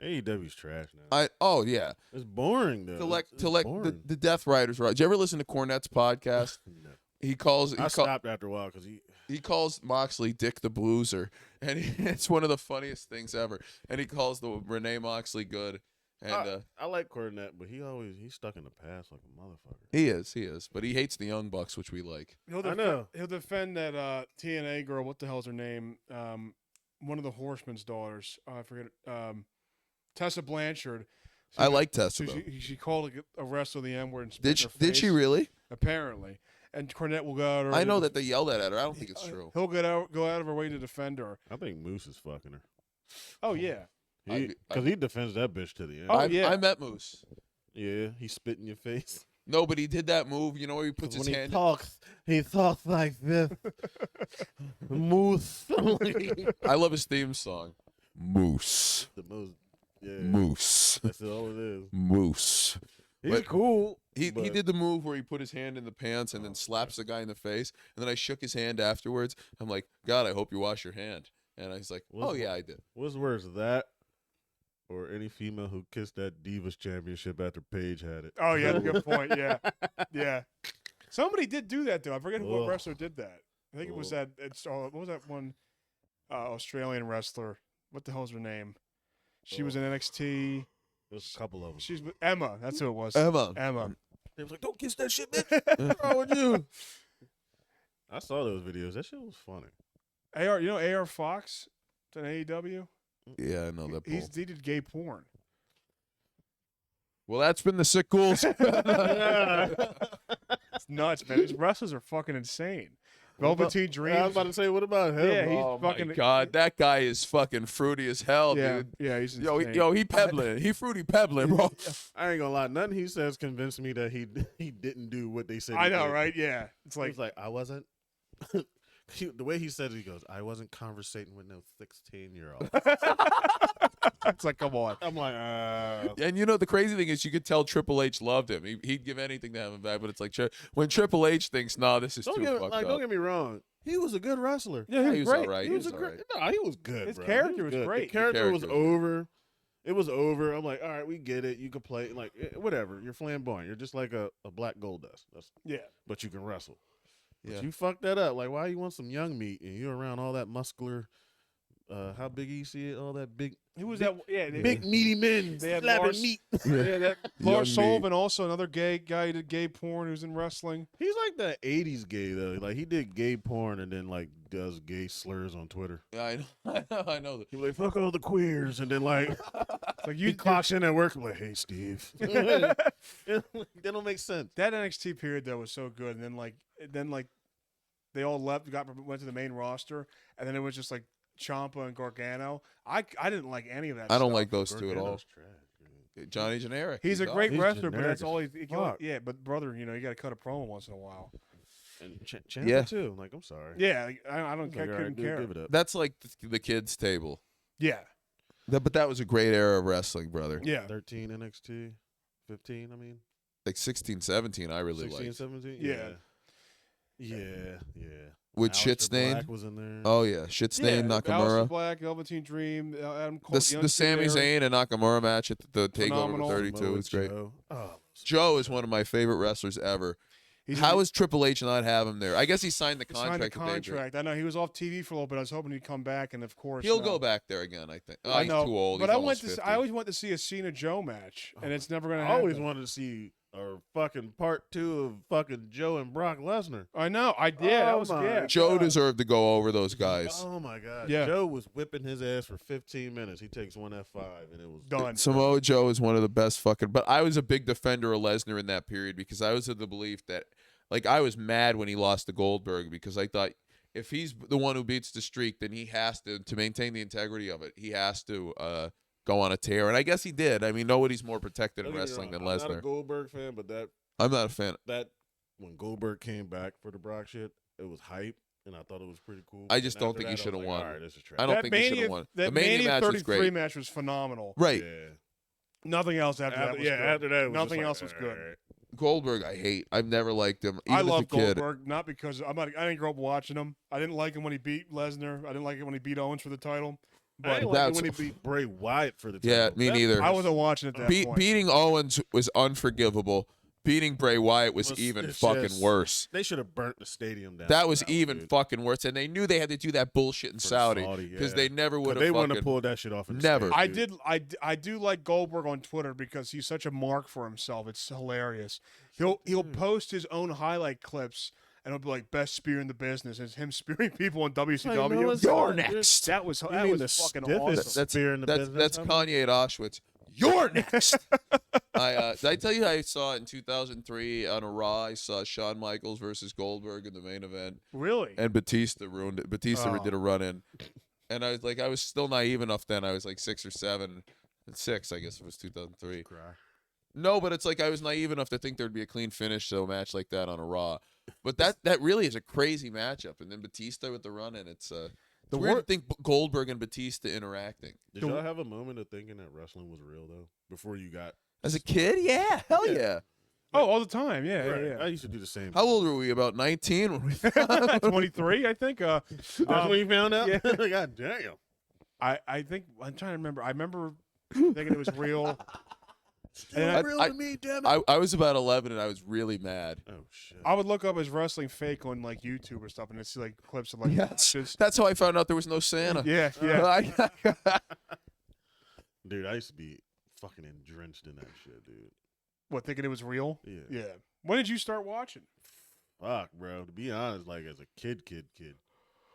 AEW's trash now. Oh yeah. It's boring, though. It's boring. the Death Riders. Right? Did you ever listen to Cornette's podcast? No. He calls. I stopped after a while because He calls Moxley Dick the Blueser, and it's one of the funniest things ever. And he calls the Renee Moxley good, and I like Cornette, but he's stuck in the past like a motherfucker. he is, but he hates the Young Bucks, which we like. I know. He'll defend that TNA girl. What the hell's her name? One of the Horsemen's daughters. I forget. Tessa Blanchard. I like Tessa. So though. she called a wrestler the N word. And Did spit she, in her did she face, really? Apparently. And Cornette will go out. Of her I to know def- that they yelled at her. I don't think it's true. He'll go out of her way to defend her. I think Moose is fucking her. Oh yeah. Because he defends that bitch to the end. Oh, I, yeah. I met Moose. Yeah, he spit in your face. No, but he did that move. You know where he puts his When hand. he talks like this. Moose. I love his theme song. Moose. The most. Yeah. Moose. That's all it is. Moose. He's But cool. He but- did the move where he put his hand in the pants and then slaps the guy in the face. And then I shook his hand afterwards. I'm like, God, I hope you wash your hand. And I was like, What's oh, yeah, I did. What's worse, that or any female who kissed that Divas Championship after Paige had it? Oh yeah. Good point. Yeah. Yeah. Somebody did do that though. I forget what Ugh. wrestler did that. I think it was Ugh. that. What was that one? Australian wrestler. What the hell's her name? She was in NXT. There's a couple of them. She's with Emma. That's who it was. Emma. Emma. They was like, "Don't kiss that shit, bitch." What's wrong with you? I saw those videos. That shit was funny. AR. You know AR Fox? It's an AEW. Yeah, I know that. Bull. He did gay porn. Well, that's been the Sick Ghouls. It's nuts, man. These wrestlers are fucking insane. Velveteen Dream. I was about to say, what about him? Yeah, he's Oh, fucking my God. That guy is fucking fruity as hell, Yeah, dude. yeah, he's Yo, insane. he pebbling. He fruity pebbling, bro. I ain't gonna lie. Nothing he says convinced me that he didn't do what they said. I he know, did. right? Yeah, it's He like was like, I wasn't. The way he said it, he goes, I wasn't conversating with no 16-year-old. it's like, come on. I'm like, And you know the crazy thing is, you could tell Triple H loved him. He'd give anything to have him back. But it's like when Triple H thinks, "Nah, this is too fucked up." don't get me wrong. He was a good wrestler. Yeah, he was great. all right. He was a all great. right. No, he was good. His bro. character He was good. great. The character was character was over. It was over. I'm like, all right, we get it. You can play like whatever. You're flamboyant. You're just like a black gold dust. Yeah. But you can wrestle. Yeah. But you fucked that up. Like, why you want some young meat and you're around all that muscular how Big E see it, all that big, Who was that? Yeah, big meaty men they had slapping Lars- meat. yeah, that Young Lars me. Sullivan, also another gay guy who did gay porn who's in wrestling. He's like that '80s gay though. Like he did gay porn and then like does gay slurs on Twitter. Yeah, I know. He like fuck all the queers and then like Like he clocks in at work like, hey Steve. That don't make sense. That NXT period though was so good, and then like they all left, went to the main roster, and then it was just like Ciampa and Gargano. I didn't like any of that. I don't stuff. like those two at all. Gargano's trash, man. Johnny Generic. He's a dog. great He's wrestler, but generic that's as all fuck. yeah, but brother, you got to cut a promo once in a while. And Ciampa Yeah. too. Like I'm sorry. Yeah, like, I don't Like, care. all right, Couldn't dude, care. Give it up. That's like the kids' table. Yeah, But that was a great era of wrestling, brother. yeah. 13 NXT, 15. I mean, Like 16, 17, I really 16, liked. 17. Yeah. Yeah. With Aleister Shit Stain. Black was in there. Oh yeah, Shit Stain, Aleister Nakamura. Black, Velveteen Dream, Adam Cole, The Sami Zayn and Nakamura match at the Takeover Phenomenal. 32 Samoa was great. Joe. Oh, Joe is one of my favorite wrestlers ever. He's How is Triple H not have him there? I guess he signed the he signed a contract. with Dave Brady. contract. I know he was off TV for a little bit. I was hoping he'd come back, and of course He'll no. go back there again. I think. Oh, I he's know, too old. but He's I almost 50. I always want to see a Cena Joe match, and it's never gonna I happen. always wanted to see a fucking part 2 of fucking Joe and Brock Lesnar. I know. I did. That Oh was my yeah. Joe God. deserved to go over those guys. Oh my God. Yeah. Joe was whipping his ass for 15 minutes. He takes one F5 and it was Done. Samoa Joe is one of the best fucking. But I was a big defender of Lesnar in that period because I was of the belief that, like, I was mad when he lost to Goldberg because I thought if he's the one who beats the streak, then he has to maintain the integrity of it. He has to go on a tear, and I guess he did. I mean, nobody's more protected in Don't get me wrestling wrong, than I'm not a Lesnar. Goldberg fan, but I'm not a fan. that when Goldberg came back for the Brock shit, it was hype, and I thought it was pretty cool. I just And don't after think he that, I should have was won. All right, this is trash. I don't That think he should Mania, have won. that The Mania match was 33 great. match was phenomenal. Right. Yeah. Nothing else after that was good. after that, it was Nothing just like, else was good. all right. Goldberg, I hate. I've never liked him. Even I as a love kid. Goldberg, not because I didn't grow up watching him. I didn't like him when he beat Lesnar. I didn't like it when he beat Owens for the title. I But didn't like it that's- when he beat Bray Wyatt for the title. Yeah, me That- neither. I wasn't watching at that point. Beating Owens was unforgivable. Beating Bray Wyatt was even it's fucking just- worse. They should have burnt the stadium down. That for was one, even dude. fucking worse. And they knew they had to do that bullshit in For Saudi Saudi, because yeah. they never would 'Cause they have wouldn't fucking. have pulled that shit off. In the Never. States, I dude. did. I do like Goldberg on Twitter because he's such a mark for himself. It's hilarious. He'll post his own highlight clips and he'll be like best spear in the business. It's him spearing people in WCW. no, it's You're not. next. That was You that mean was the fucking stiffest awesome. spear in the business? That's huh? Kanye at Auschwitz. You're next. Did I tell you I saw it in 2003 on a Raw? I saw Shawn Michaels versus Goldberg in the main event, Really? and Batista ruined it. Batista Oh. did a run in, and I was still naive enough then. I was like 6 or 7, 6, I guess it was 2003. Cry. No, but it's like I was naive enough to think there'd be a clean finish to a match like that on a Raw. But that really is a crazy matchup. And then Batista with the run in, it's weird to think Goldberg and Batista interacting. Did y'all have a moment of thinking that wrestling was real though? Before you got As a kid, yeah, hell Yeah. yeah. Oh, all the time. Yeah, Right. yeah, I used to do the same. How old were we? About 19 when we yeah. 23, I think. That's when you found out. yeah. God damn. I think I'm trying to remember. I remember thinking it was real. And I- real I- to me, damn it. I was about 11 and I was really mad. Oh shit. I would look up his wrestling fake on like YouTube or stuff, and I'd see like clips of like Yes. matches. That's how I found out there was no Santa. Yeah, yeah. Dude, I used to be fucking drenched in that shit, dude. What, thinking it was real? Yeah. Yeah. When did you start watching? Fuck, bro. To be honest, like as a kid,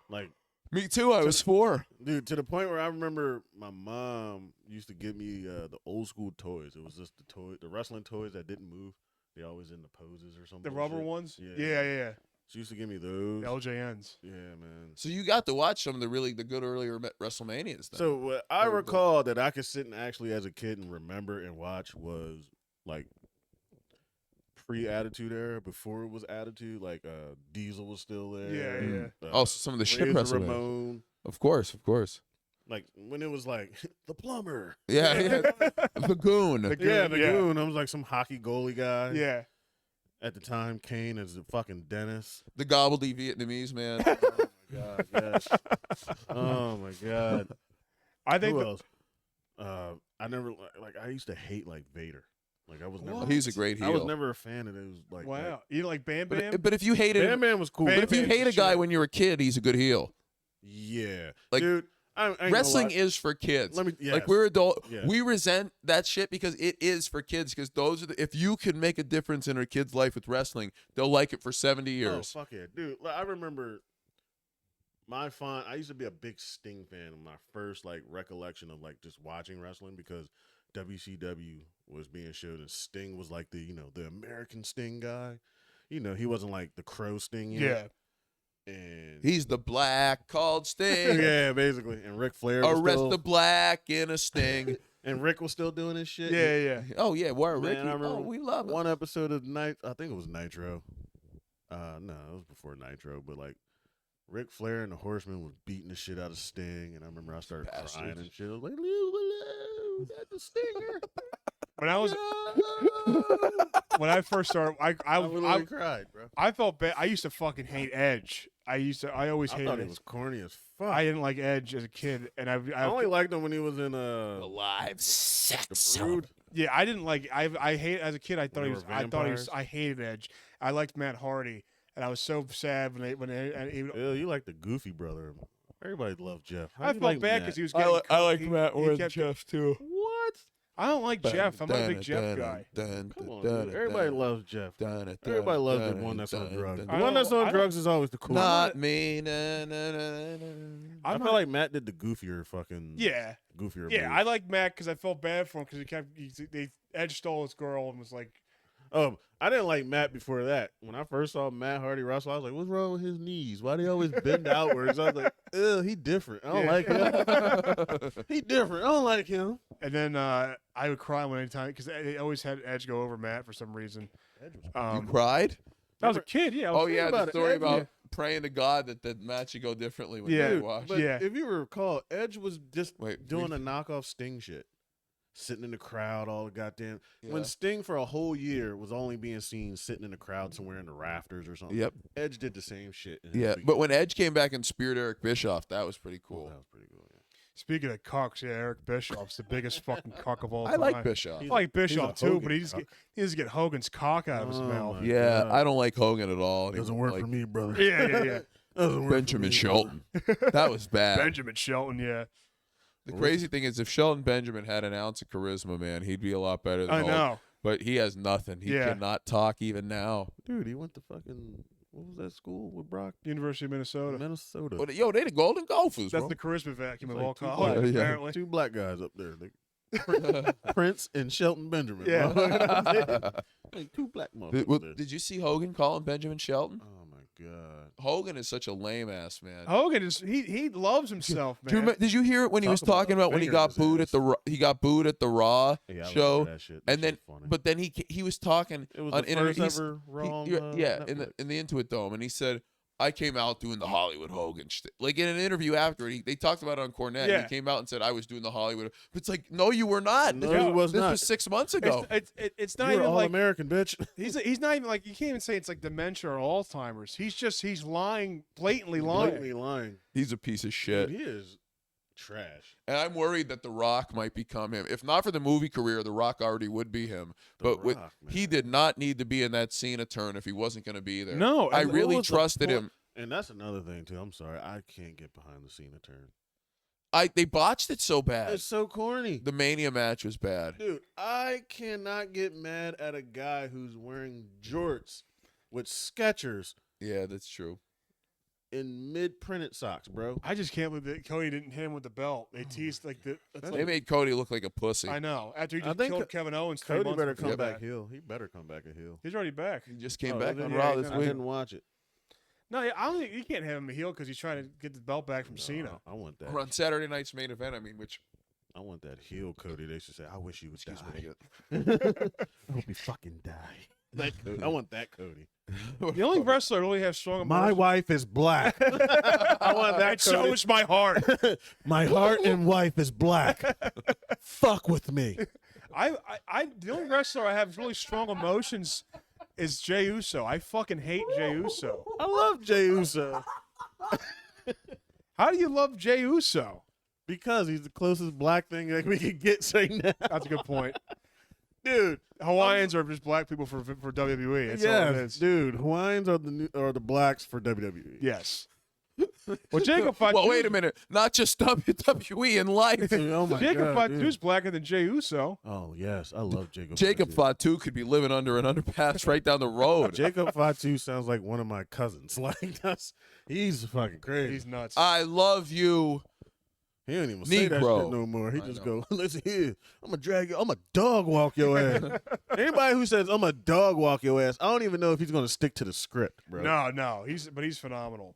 like, Me too. I was 4. dude, to the point where I remember my mom used to give me the old school toys. It was just the wrestling toys that didn't move. They always in the poses or something. The rubber ones? Yeah. Yeah. She used to give me those. The LJNs. Yeah, man. So you got to watch some of the good earlier WrestleManias then. So what I Very recall that I could sit and actually as a kid and remember and watch was like pre-Attitude Era, before it was Attitude. Like Diesel was still there. Yeah. Also, some of the shit Razor WrestleMania. Ramon. Of course. Like when it was like the plumber. Yeah, the Goon. The Yeah, Goon, the yeah. goon. I was like some hockey goalie guy. Yeah. At the time, Kane as the fucking dentist. The gobbledy Vietnamese man. Oh my god, yes. Oh my god. I think Who the- else? I never like. I used to hate like Vader. Like I was never. He's a great heel. I was never a fan of those. Like wow. You like Bam Bam? But if you hated Bam Bam was cool. Bam but if you Bam's hate a the guy shit. when you're a kid, he's a good heel. Yeah, Like- dude. I ain't gonna Wrestling lie. is for kids. Let me. Yes. Like we're adult, Yes. we resent that shit because it is for kids. Because those are if you can make a difference in a kid's life with wrestling, they'll like it for 70 years. Oh fuck yeah, dude! Like, I remember I used to be a big Sting fan. My first like recollection of like just watching wrestling because WCW was being showed and Sting was like the the American Sting guy. He wasn't like the Crow Sting yet. And He's the black called Sting. yeah, basically. And Ric Flair was Arrest still, the black in a Sting. and Rick was still doing his shit. Yeah. Oh yeah, where Man, Ricky? I remember Oh, we love it. one episode of I think it was Nitro. No, it was before Nitro, but like Ric Flair and the Horsemen was beating the shit out of Sting, and I remember I started crying Bastards. and shit. I was like, "Hello, that's the Stinger." When I was No! when I first started, I literally cried, bro. I felt bad. I used to fucking hate Edge. I always I hated thought it. he was corny as fuck. I didn't like Edge as a kid, and I only liked him when he was in Alive the sex. Brood. yeah, I didn't like. I hate as a kid. I thought When he they was. were I thought he was. vampires? I hated Edge. I liked Matt Hardy, and I was so sad when he Ew, you like the goofy brother. Everybody loved Jeff. How I you felt like bad Matt? because he was getting. he kept- Jeff too. What? I don't like Jeff. I'm not a big Jeff guy. Come on, dude. Everybody loves Jeff. Everybody loves the one that's on drugs. The I one don't- that's on I drugs is always the cool. Not me. Na, na, na, na. I I'm feel not- like Matt did the goofier fucking Yeah, goofier. yeah. move. I like Matt because I felt bad for him because Edge stole his girl and was like, I didn't like Matt before that. When I first saw Matt Hardy wrestle, I was like, "What's wrong with his knees? Why do he always bend outwards?" I was like, "Ugh, he different. I don't Yeah. like him. He different. I don't like him." and then I would cry when anytime because they always had Edge go over Matt for some reason. You cried? I was a kid. Yeah. I was Oh yeah, about the it. story Edge- about praying to God that the match should go differently when Yeah. they Dude, watched. but Yeah. if you recall, Edge was just Wait, doing a knockoff Sting shit, sitting in the crowd all the goddamn. Yeah. When Sting for a whole year was only being seen sitting in the crowd somewhere in the rafters or something. Yep. Edge did the same shit. in his Yeah, big- but when Edge came back and speared Eric Bischoff, that was pretty cool. that was pretty cool. Yeah. Speaking of cocks, yeah, Eric Bischoff's the biggest fucking cock of all I time. like Bischoff. I like Bischoff he's a too, Hogan but he just cock. get Hogan's cock out of his Oh, mouth. my Yeah, God. I don't like Hogan at all. Doesn't anymore. work for Like me, brother. Yeah. Doesn't work for Benjamin me, Shelton. That was bad. Benjamin Shelton, yeah. The crazy thing is, if Shelton Benjamin had an ounce of charisma, man, he'd be a lot better than I Hogan. know. But he has nothing. He Yeah. cannot talk even now. Dude, he went to fucking what was that school with Brock? University of Minnesota. Minnesota. But, yo, they the Golden Gophers, That's bro. the charisma vacuum It's of like all two college, black- yeah. apparently. Two black guys up there. Prince and Shelton Benjamin. Yeah. bro. Like two black motherfuckers. there. Did you see Hogan calling Benjamin Shelton? Oh my god. Hogan is such a lame ass man. Hogan is he loves himself, Do you man. remember, did you hear it when he Talk was about talking a about when he finger in got his booed ass. at the he got booed at the Raw Yeah, I remember show, that shit. and then shit's funny. but then he was talking it was on the internet. first ever Raw. on, Yeah, in Netflix. the Intuit Dome, and he said, "I came out doing the Hollywood Hogan shtick." Like in an interview after, they talked about it on Cornette. Yeah. And he came out and said, "I was doing the Hollywood." But it's like, no, you were not. No, this he was this not. was 6 months ago. It's not You're even all like American, bitch. he's not even like you can't even say it's like dementia or Alzheimer's. He's lying, blatantly lying. Blatantly lying. He's a piece of shit. Dude, he is trash. And I'm worried that The Rock might become him. If not for the movie career, The Rock already would be him. The But Rock, he man. did not need to be in that Cena turn if he wasn't going to be there. No, I and what really was the trusted point- him. And that's another thing too. I'm sorry, I can't get behind the Cena turn. They botched it so bad. It's so corny. The Mania match was bad. Dude, I cannot get mad at a guy who's wearing jorts with Skechers Yeah, that's true. in mid-printed socks, bro. I just can't believe that Cody didn't hit him with the belt. They teased like the. That's They like, made Cody look like a pussy. I know. After he I just think killed Kevin Owens, 3 Cody months better before come that. back heel. He better come back a heel. He's already back. He just came Oh, back did on he? Raw Yeah, this I week. didn't watch it. No, I don't think you can't have him a heel because he's trying to get the belt back from Cena. No, I want that. Or on Saturday night's main event, I mean, which I want that heel Cody. They should say, "I wish you would excuse die." me. I hope you fucking die. That Cody. I want that Cody. The only wrestler that really has strong My emotions. wife is black. I want that And so Cody. is my heart. My heart and wife is black. Fuck with me. The only wrestler I have really strong emotions is Jey Uso. I fucking hate Jey Uso. I love Jey Uso How do you love Jey Uso? because he's the closest black thing that we can get right now. That's a good point. Dude. Hawaiians are just black people for WWE. That's all it Yes, is. dude. Hawaiians are the blacks for WWE. Yes. Well, Jacob Fatu. Well, wait a minute. Not just WWE in life. Oh my Jacob God, Fatu's blacker than Jey Uso. Oh yes, I love Jacob. Jacob Fatu. Fatu could be living under an underpass right down the road. Jacob Fatu sounds like one of my cousins. Like he's fucking crazy. He's nuts. I love you. He don't even say that Negro. shit no more. He I just know. go, listen here, I'm gonna drag you. I'm a dog walk your ass. Anybody who says I'm a dog walk your ass, I don't even know if he's gonna stick to the script, bro. No, he's phenomenal.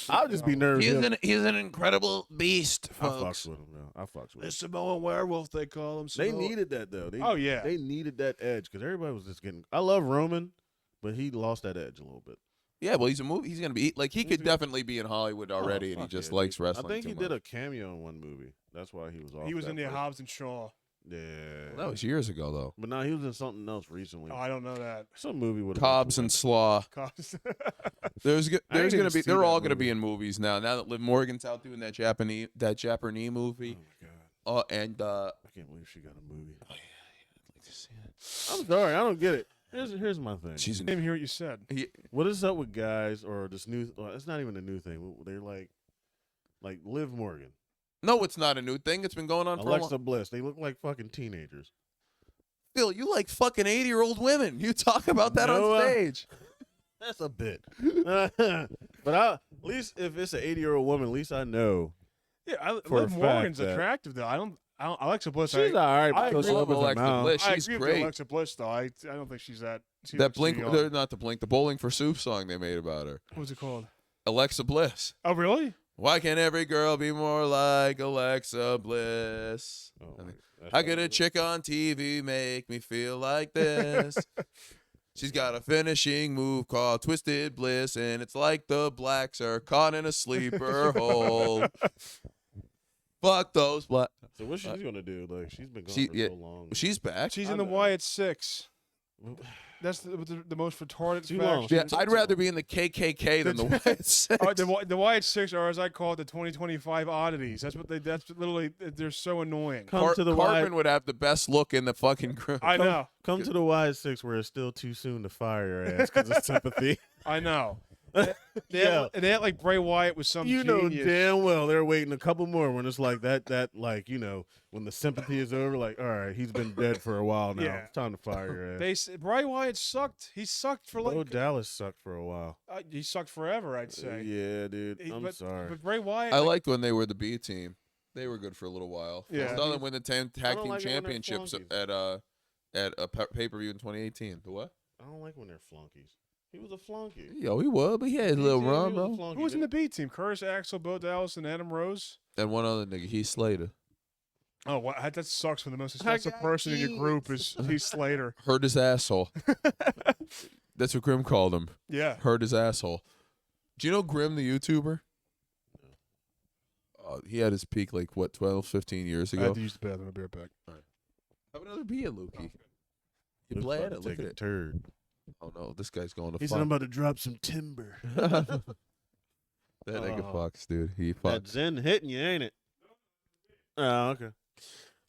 I'll just be nervous. He's an incredible beast, I folks. fucks with him now. I fucks with The him. Samoan werewolf, they call him. They needed that though. Oh, yeah. They needed that edge because everybody was just getting. I love Roman, but he lost that edge a little bit. Yeah, well, he's a movie. He's gonna be like he could definitely be in Hollywood already, and he fuck just yeah, likes dude. wrestling. I think too he did much. a cameo in one movie. That's why he was off. He was that in the first. Hobbs and Shaw. Yeah, That was years ago, though. but now he was in something else recently. Oh, I don't know that. Some movie with Cobbs and Slaw. Cops. There's I gonna didn't be. see They're that all gonna be movie. in movies now. Now that Liv Morgan's out doing that Japanese Oh movie. my god, And I can't believe she got a movie. I'm sorry, I don't get it. Here's my thing. she's I didn't even hear what you said. What is up with guys or this new? Well, it's not even a new thing. They're like Liv Morgan, no, it's not a new thing. It's been going on for a Alexa long. Bliss. They look like fucking teenagers. Phil, you like fucking 80-year-old women. You talk about that No, on stage. That's a bit. But at least if it's an 80-year-old woman, at least I know Yeah, For a Liv fact Morgan's that- attractive though. I don't. Alexa Bliss. she's all right. I because agree she with opens her Alexa mouth. Bliss. I She's agree with great. Alexa Bliss though. I don't think she's that. She That looks too Blink, young. they're not the Blink, the Bowling for Soup song they made about her. What's it called? Alexa Bliss. Oh, really? Why can't every girl be more like Alexa Bliss? Oh, I think- that's How could probably a chick on TV make me feel like this? She's got a finishing move called Twisted Bliss, and it's like the blacks are caught in a sleeper hole. Fuck those black. So what's she gonna do? Like she's been gone She- for yeah, so long. She's back. She's I in the know. Wyatt Six. That's the most retarded Too faction. long. Yeah, I'd rather be in the KKK than the White Six. The Wyatt Six are, as I call it, the 2025 oddities. That's what they. That's literally. They're so annoying. Come to the Cartman Y. would have the best look in the fucking group. I know. Come to the Y6 where it's still too soon to fire your ass because of sympathy. I know. Yeah. They act like Bray Wyatt was some You know genius. damn well they're waiting a couple more when it's like that when the sympathy is over, like, all right, he's been dead for a while now. Yeah. It's time to fire your ass. Bray Wyatt sucked. He sucked for like. Bo Dallas sucked for a while. He sucked forever. I'd say. Yeah, dude. I'm but, sorry. But Bray Wyatt. I liked when they were the B team. They were good for a little while. Yeah. I saw them win the tag don't team like it when they're championships flunkies. at a pay-per-view in 2018. The what? I don't like when they're flunkies. He was a flunky. Yo, he was, but he had a little He was run, a though. flunky. Who was in the B team? Curtis Axel, Bo Dallas, and Adam Rose. And one other nigga, Heath Slater. Oh, that sucks when the most I expensive got person in your keys. group is Heath Slater. Hurt his asshole. That's what Grim called him. Yeah. Hurt his asshole. Do you know Grim, the YouTuber? He had his peak, 12, 15 years I ago? had to use the bathroom. I'll be right back. Have another beer, Lukey. You Luke's bled about it. to Look take at a it. turd. Oh, no. This guy's going to He fuck. said, I'm about to drop some timber. That nigga Oh. fucks, dude. He fucks. That Zen hitting you, ain't it? Oh, okay.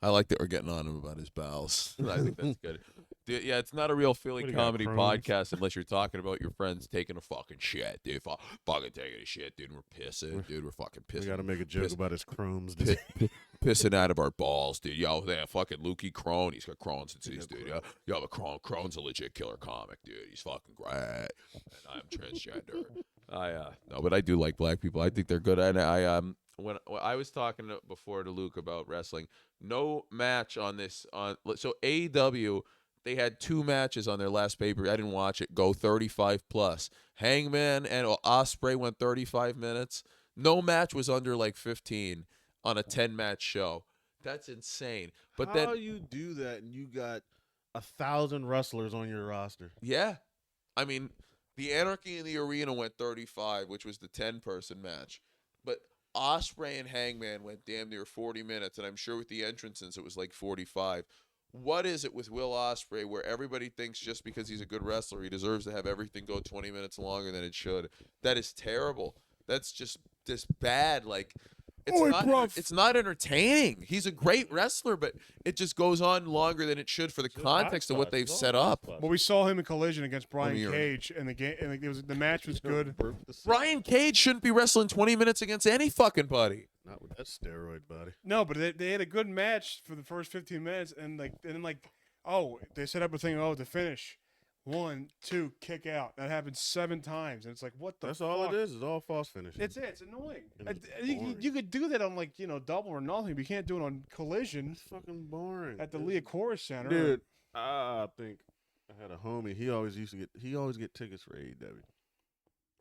I like that we're getting on him about his bowels. I think that's good. Dude, yeah, it's not a real Philly What do you got, comedy Crohn's? podcast unless you're talking about your friends taking a fucking shit, dude. Fucking taking a shit, dude. We're pissing, dude. We're fucking We pissing. got to make a joke piss- about his Crohn's pi- disease. pissing out of our balls, dude. Yo, that fucking Lukey Crone. He's got Crohn's disease, dude. Yo, but Crone's a legit killer comic, dude. He's fucking great. And I'm transgender. No, but I do like black people. I think they're good. And when I was talking before to Luke about wrestling, no match on this so AEW. They had 2 matches on their last paper. I didn't watch it. Go 35 plus. Hangman and Ospreay went 35 minutes. No match was under 15 on a 10-match show. That's insane. But How then, you do that and you got 1,000 wrestlers on your roster? yeah, I mean, the Anarchy in the Arena went 35, which was the 10-person match. But Ospreay and Hangman went damn near 40 minutes, and I'm sure with the entrances it was 45. What is it with Will Ospreay where everybody thinks just because he's a good wrestler he deserves to have everything go 20 minutes longer than it should? That is terrible. That's just bad. It's not entertaining. He's a great wrestler, but it just goes on longer than it should for the context of what they've set up. Well, we saw him in Collision against Brian Let me Cage, and the game, and the match was good. Brian Cage shouldn't be wrestling 20 minutes against any fucking buddy. Not with that steroid body. No, but they had a good match for the first 15 minutes, and they set up a thing. Oh, to finish, 1, 2, kick out. That happened 7 times, and it's like, what the? That's fuck? all it is. It's all false finishing. It's annoying. And it's You could do that on Double or Nothing, but you can't do it on Collision It's fucking boring. at the Leah Chorus Center. Dude, I think I had a homie. He always get tickets for AEW,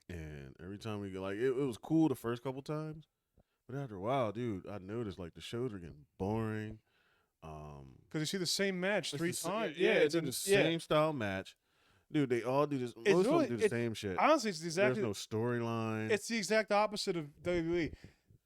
and every time we go, it was cool the first couple times, but after a while, dude, I noticed the shows are getting boring. Because you see the same match 3 times. It's the same style match. Dude, they all do this. Most of them do the same shit. Honestly, it's exactly. There's no storyline. It's the exact opposite of WWE.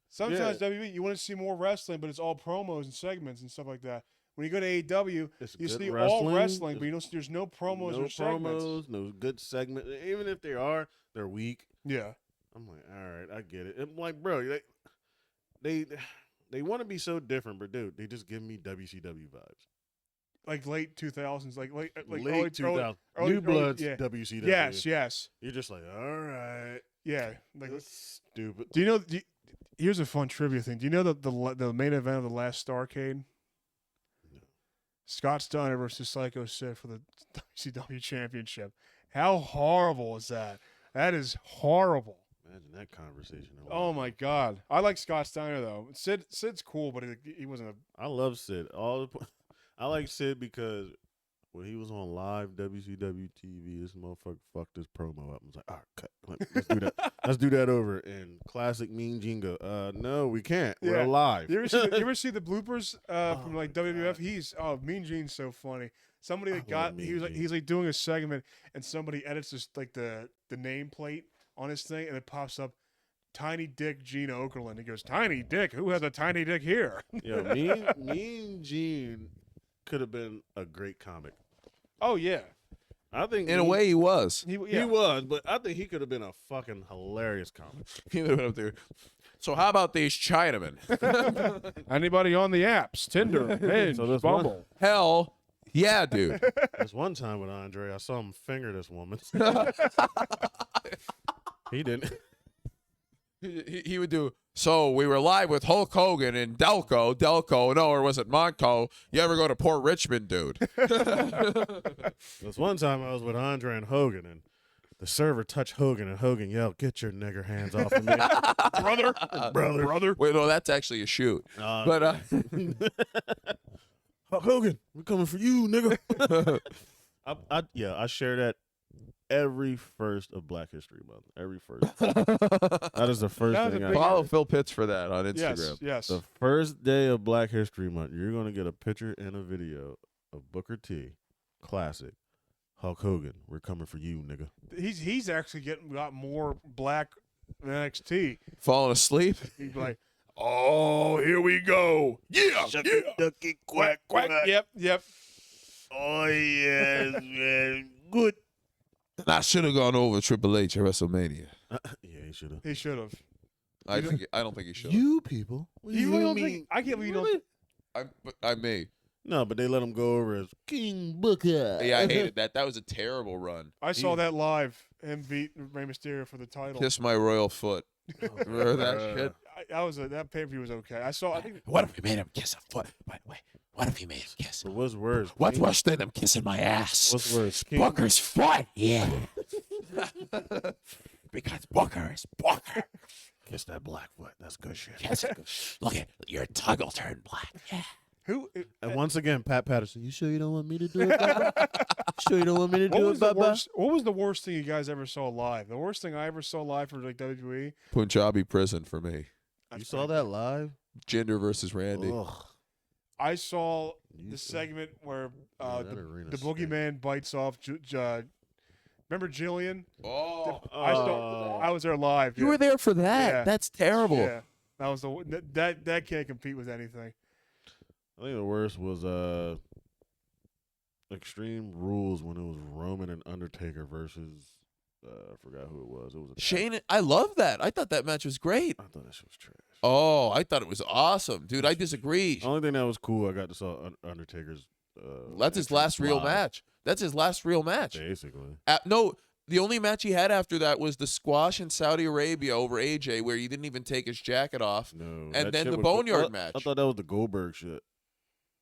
Sometimes WWE, you want to see more wrestling, but it's all promos and segments and stuff like that. When you go to AEW, you see all wrestling, but you don't. There's no promos or segments. No good segment. Even if they are, they're weak. Yeah. I'm like, all right, I get it. I'm like, bro, they want to be so different, but dude, they just give me WCW vibes. Like late 2000s, like late early 2000s. early, New Bloods, yeah. WCW. Yes. You're just like, all right. Yeah. Like, That's stupid. do you know? Here's a fun trivia thing. Do you know the main event of the last Starrcade? No. Scott Steiner versus Psycho Sid for the WCW Championship. How horrible is that? That is horrible. Imagine that conversation. Oh my God, I like Scott Steiner though. Sid's cool, but he wasn't a. I love Sid. I like Sid because when he was on live WCW TV, this motherfucker fucked his promo up. I was like, all right, cut. Let's do that. Let's do that over. And classic Mean Gene go, no, we can't. We're alive. You ever see the bloopers from WWF? God. Mean Gene's so funny. Somebody he's like doing a segment and somebody edits this the nameplate on his thing and it pops up Tiny Dick Gene Okerlund. He goes, Tiny Dick? Who has a tiny dick here? Yeah, Mean Gene could have been a great comic. Oh yeah. I think In a way, he was. He was, but I think he could have been a fucking hilarious comic. He would have been up there. So how about these Chinamen? Anybody on the apps? Tinder, Hinge, So Bumble. Hell, yeah, dude. There's one time with Andre, I saw him finger this woman. He didn't. He would do. So we were live with Hulk Hogan in Delco, no, or was it Monco? You ever go to Port Richmond, dude? There's one time I was with Andre and Hogan, and the server touched Hogan, and Hogan yelled, "Get your nigger hands off of me, brother." Wait, no, that's actually a shoot. But Hulk Hogan, we're coming for you, nigga. I share that every first of Black History Month. Every first. That is the first thing I follow Phil Pitts for that on Instagram. Yes. The first day of Black History Month, you're going to get a picture and a video of Booker T, classic. Hulk Hogan, we're coming for you, nigga. He's actually got more black than NXT. Falling asleep? He's like, oh, here we go. Yeah. Ducky, quack, quack. Yep. Oh, yes, man. Good. I should have gone over Triple H at WrestleMania. Yeah, he should have. He should have. I don't think he should. You people. What do You you don't mean? think? I can't believe you Really? don't. I may. No, but they let him go over as King Booker. Yeah, I hated that. That was a terrible run. I saw that live. Him beat Rey Mysterio for the title. Kiss my royal foot. Remember that shit? That pay-per-view was okay. I think What if we made him kiss a foot? Wait. What if he made him kiss? But what's worse? What's worse than him kissing my ass? What's worse? King, Booker's foot. Yeah. Because Booker is Booker. kiss that black foot. That's good shit. Kiss it. Look at your tongue will turn black. Yeah. who. And once again, Pat Patterson, you sure you don't want me to do it, Baba? Sure you don't want me to do it, Baba? What was the worst thing you guys ever saw live? The worst thing I ever saw live for WWE. Punjabi prison for me. You saw that live? Jinder versus Randy. Ugh. I saw You the saw- segment where Yeah, that arena the stank. boogeyman bites off. Remember Jillian? Oh. I was there live. You yeah. were there for that. Yeah. That's terrible. Yeah, that was that can't compete with anything. I think the worst was Extreme Rules when it was Roman and Undertaker versus I forgot who it was. It was a Shane, I love that. I thought that match was great. I thought that shit was trash. Oh, I thought it was awesome, dude. I disagree. Only thing that was cool, I got to saw Undertaker's. That's his last real match. That's his last real match. Basically. No, the only match he had after that was the squash in Saudi Arabia over AJ, where he didn't even take his jacket off. No. And that then shit the was Boneyard match. I thought that was the Goldberg shit.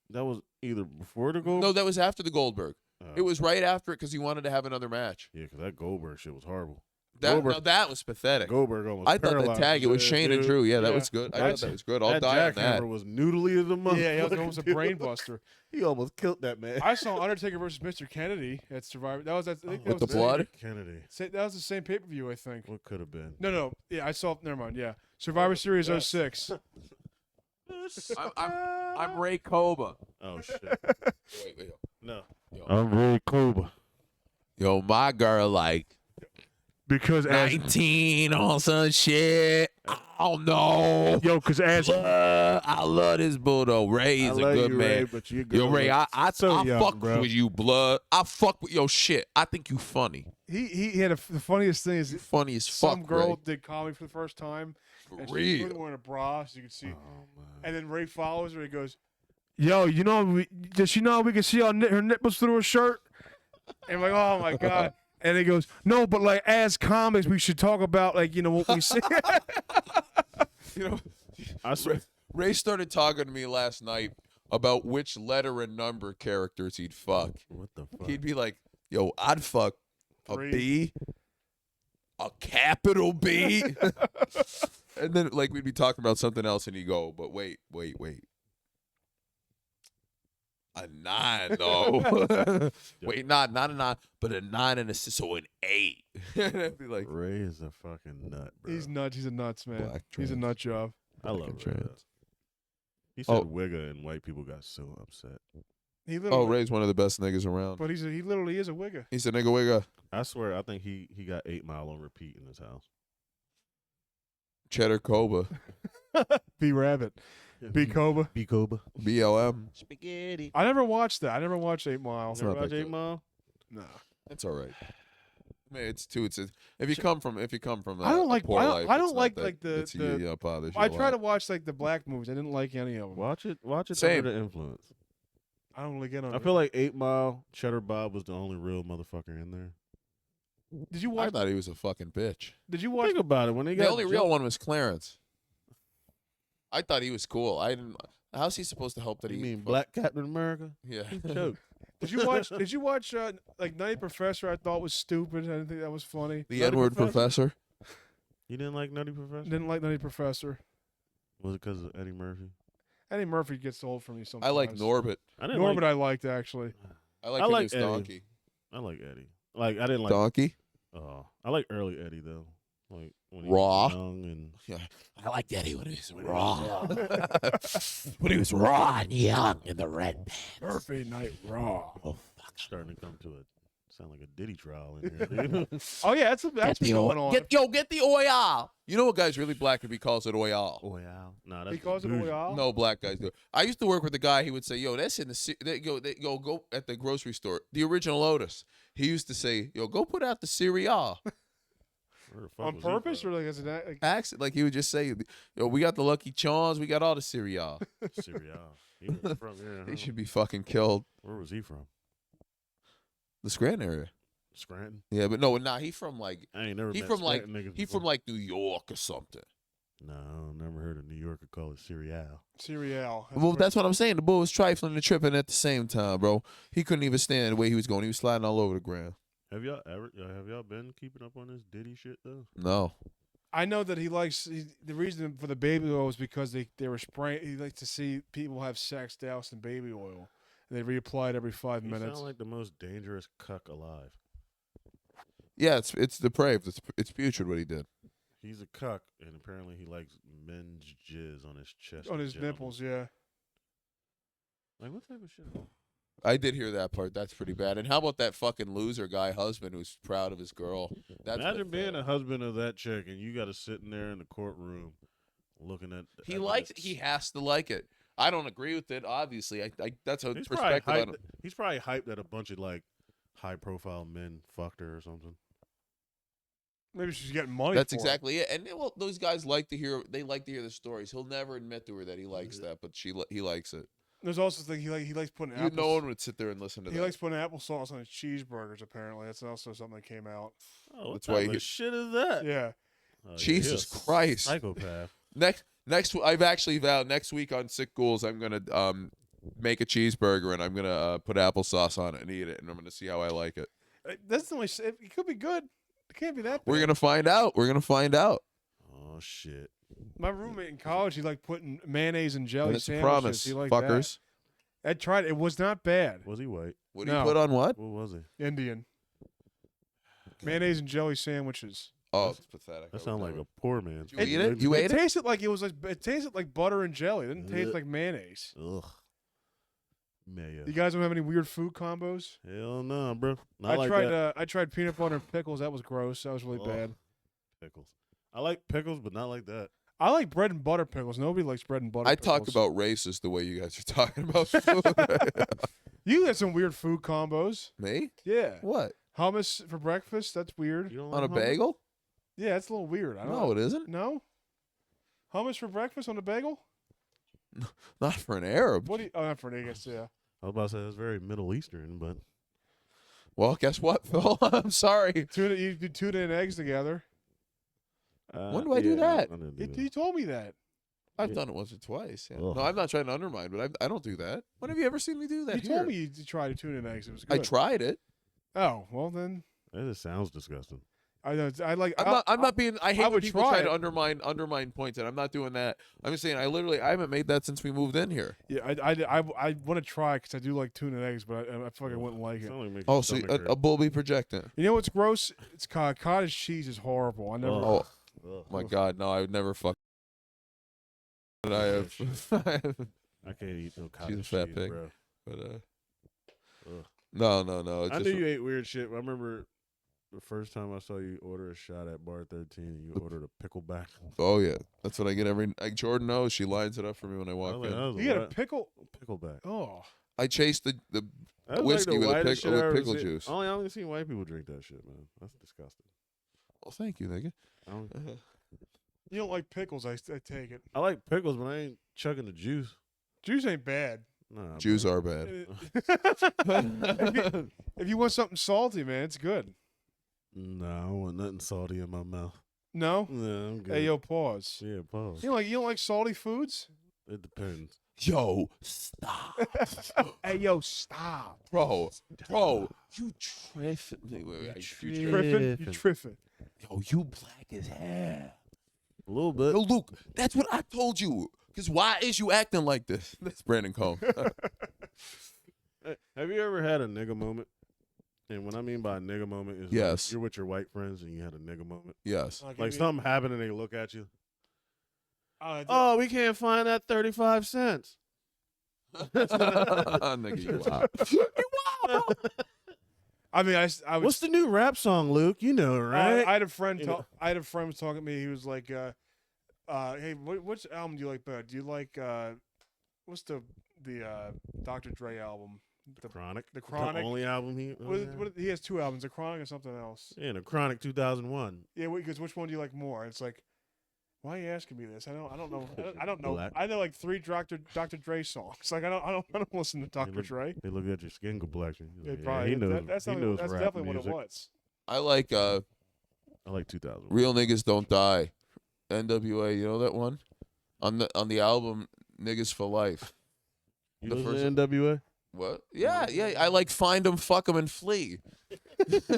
That was either before the Goldberg. No, that was after the Goldberg. Oh. It was right after it because he wanted to have another match. Yeah, because that Goldberg shit was horrible. That was pathetic. Goldberg almost I thought that paralyzed tag, it was his Shane and dude. Drew. Yeah, that Yeah. was good. I thought that was good. I'll That die on that. jackhammer was noodly as a motherfucker. Yeah, it was almost a dude. brain buster. He almost killed that man. I saw Undertaker versus Mr. Kennedy at Survivor. That was I think that With was the blood? Kennedy. That was the same pay per view, I think. What could have been? No. Yeah, I saw. Never mind. Yeah, Survivor Series 06. I'm Ray Koba. Oh shit. Wait. No. Yo. I'm Ray Koba. Yo, my girl like Because 19 on some shit. Oh no. because as I love this bulldog. Ray is a good man. Ray, but you Yo, Ray, I young, fuck bro. with you, blood. I fuck with your shit. I think you funny. he had the funniest thing is Funny as fuck. some girl Ray. did comedy for the first time. And For she's real. really wearing a bra, so you can see. Oh, man. And then Ray follows her. He goes, Yo, does she know we can see her nipples through her shirt? and I'm like, oh my god. And he goes, no, but like as comics, we should talk about like what we see. You know, I swear. Ray started talking to me last night about which letter and number characters he'd fuck. What the fuck? He'd be like, yo, I'd fuck a 3. B, a capital B. And then, like, we'd be talking about something else, and he'd go, but wait. A 9, though. Wait, not a 9, but a 9 and a 6, so an 8. And I'd be like, Ray is a fucking nut, bro. He's nuts. He's a nuts man. Black He's a trans. nut job. I love Ray. trans. though. He said Oh. wigger, and white people got so upset. He literally, oh, Ray's one of the best niggas around. but he literally is a wigger. He's a nigga wigger. I swear, I think he got 8 Mile on repeat in his house. Cheddar Koba. B Rabbit. B Cobra. B Koba. BLM. Spaghetti. I never watched that. I never watched 8 Mile. It's Never not watch that 8 good. Mile? No. It's all right. I mean, it's if you come from I don't like- poor I don't- life, I don't it's not like, that- like, the- it's, you know, bothers you I a try to lot. watch like the black movies. I didn't like any of them. Watch it Same. under the influence. I don't really get on I it. feel like 8 Mile, Cheddar Bob was the only real motherfucker in there. Did you I watch? thought he was a fucking bitch. Did you watch? Think about it. When they got The only real jumped- one was Clarence. I thought he was cool. I didn't. How's he supposed to help that You he? mean Black Captain America? Yeah. He choked. Did you watch? Did you watch like Nutty Professor? I thought was stupid. I didn't think that was funny. The Nutty N-word Professor? professor. You didn't like Nutty Professor? Didn't like Nutty Professor. Was it because of Eddie Murphy? Eddie Murphy gets old for me sometimes. I like Norbit. I didn't Norbit like. I liked actually. I like I him like as Eddie. Donkey. I like Eddie. Like I didn't like. Donkey. I like early Eddie though. Like when he Raw. was young and Yeah. I liked Eddie when he was raw. When he was raw and young in the red band. Murphy Night Raw. Oh, fuck. starting to come to sound like a Diddy trial in here. Dude. Oh yeah, that's what's the going on. Get the oil. You know what guy's really black if he calls it oil. Oh yeah, nah, that's Because of bougie. Royale. No black guys do. I used to work with a guy. He would say, "Yo, that's in the go at the grocery store. The original Lotus." He used to say, "Yo, go put out the cereal." Where the fuck On was he purpose from? or like as an act? Like, Accent, like he would just say, "Yo, we got the Lucky Charms. We got all the cereal." Cereal. He was from here. He Huh? should be fucking killed. Where was he from? The Scranton area. Scranton. Yeah, but no, nah. He from like I ain't never. he met from like Scranton niggas he before. from like New York or something. No, never heard a New Yorker call it cereal. Cereal. Well, that's what I'm saying. The bull was trifling and tripping at the same time, bro. He couldn't even stand the way he was going. He was sliding all over the ground. Have y'all been keeping up on this Diddy shit though? No. I know that he likes the reason for the baby oil is because they were spraying. He likes to see people have sex doused in baby oil, and they reapply it every 5 He minutes. sound like the most dangerous cuck alive. Yeah, it's depraved. It's putrid what he did. He's a cuck, and apparently he likes men's jizz on his chest. On and his gentlemen. nipples, yeah. Like what type of shit? I did hear that part. That's pretty bad. And how about that fucking loser guy husband who's proud of his girl? That's Imagine being pathetic. a husband of that chick, and you got to sit in there in the courtroom, looking at. the He likes. evidence. He has to like it. I don't agree with it. Obviously, I that's a He's probably perspective. I hyped. don't- He's probably hyped that a bunch of like high-profile men fucked her or something. Maybe she's getting money. That's for exactly it. And well, those guys like to hear. They like to hear the stories. He'll never admit to her that he likes that, but he likes it. There's also the thing he likes putting. No one would sit there and listen to He that. likes putting applesauce on his cheeseburgers. Apparently, that's also something that came out. Oh, what That's why type of shit is that? Yeah. Oh, Jesus you're a Christ. psychopath. Next, I've actually vowed next week on Sick Ghouls, I'm gonna make a cheeseburger and I'm gonna put applesauce on it and eat it, and I'm gonna see how I like it. That's the only. It could be good. It can't be that bad. We're gonna find out. Oh shit. My roommate in college, he liked putting mayonnaise and jelly That's a sandwiches. promise, He liked fuckers. that. I tried it. It was not bad. Was he white? What do you No. put on what? What was he? Indian. Mayonnaise and jelly sandwiches. Oh, it's pathetic. That sounds like a poor man. Did you eat it? You ate It it? tasted like it tasted like butter and jelly. It didn't taste Ugh. like mayonnaise. Ugh. Mayo. You guys don't have any weird food combos? Hell no, bro. Not I like tried. that. I tried peanut butter and pickles. That was gross. That was really Ugh. bad. Pickles. I like pickles, but not like that. I like bread and butter pickles. Nobody likes bread and butter. I pickles. talk about racist the way you guys are talking about food. You had some weird food combos. Me? Yeah. What? Hummus for breakfast. That's weird. You don't On a like hummus? bagel? Yeah, that's a little weird. I don't No, it isn't. No. Hummus for breakfast on a bagel? Not for an Arab. What do you? Oh, not for an egg. Yeah. I was about to say that's very Middle Eastern, but Well, guess what, Phil? I'm sorry. Tuna. You do tuna and eggs together. When do I do that? I didn't do that. You told me that. I've Yeah. done it once or twice. Yeah. Ugh. No, I'm not trying to undermine, but I don't do that. When have you ever seen me do that? You told here? me you tried tuna and eggs. It was I good. tried it. Oh well, then That just sounds disgusting. I know. I like. I'm not being. I hate I when would people try try it. to undermine points, and I'm not doing that. I'm just saying I haven't made that since we moved in here. Yeah, I want to try because I do like tuna and eggs, but I fucking wouldn't like it. Sound like makes Oh, your so stomach a hurt. bull be projecting. You know what's gross? It's cottage cheese is horrible. I never. Ugh. Oh Ugh. my God, no! I would never fuck. But I have. I can't eat no She's a cottage fat cheese, pig. bro. But Ugh. no. It's I just, knew you ate weird shit. I remember the first time I saw you order a shot at Bar 13, you ordered a pickleback. Oh yeah, that's what I get every. Jordan knows. She lines it up for me when I I walk was like, in. that was You got a wet pickle? pickleback. Oh, I chase the That was whiskey like the with whitest shit I with ever pickle seen. juice. I only seen white people drink that shit, man. That's disgusting. Well, thank you, nigga. I, don't, you don't like pickles? I take it. I like pickles, but I ain't chugging the juice. Juice ain't bad. Nah, Jews bro. are bad. If you want something salty, man, it's good. Nah, I don't want nothing salty in my mouth. No. Nah, I'm good. Hey, yo, pause. Yeah, pause. You don't like salty foods? It depends. Yo, stop, Hey, yo, stop. bro, you tripping? Wait, You tripping? You tripping? Yo, you black as hell. A little bit. Yo, Luke, that's what I told you. Cause why is you acting like this? That's Brandon Combs. Hey, have you ever had a nigga moment? And what I mean by a nigga moment is Yes. like you're with your white friends and you had a nigga moment. Yes. Like something happened and they look at you. Oh, Oh, we can't find that 35 cents. Nigga, you wild. I mean, I would. What's the new rap song, Luke? You know, right? I had a friend. You know. I had a friend was talking to me. He was like, "Hey, which album do you like better? Do you like what's the Dr. Dre album? The Chronic. The Chronic. The only album he. he has two albums, The Chronic and something else. Yeah, the Chronic 2001. Yeah, because which one do you like more? It's like, why are you asking me this? I don't know. I don't know. Black. I know like 3 Dr. Dre songs. Like I don't listen to Dr. Dre. They look at your skin complexion. You're Yeah, like, probably. he knows. That's he not- knows that's rap definitely music. what it was. I like I like 2000. Real Niggas Don't Die. NWA, you know that one? On the album Niggas for Life. You the listen to NWA? What? Yeah. I like Find 'em, Fuck 'em, and Flee. That's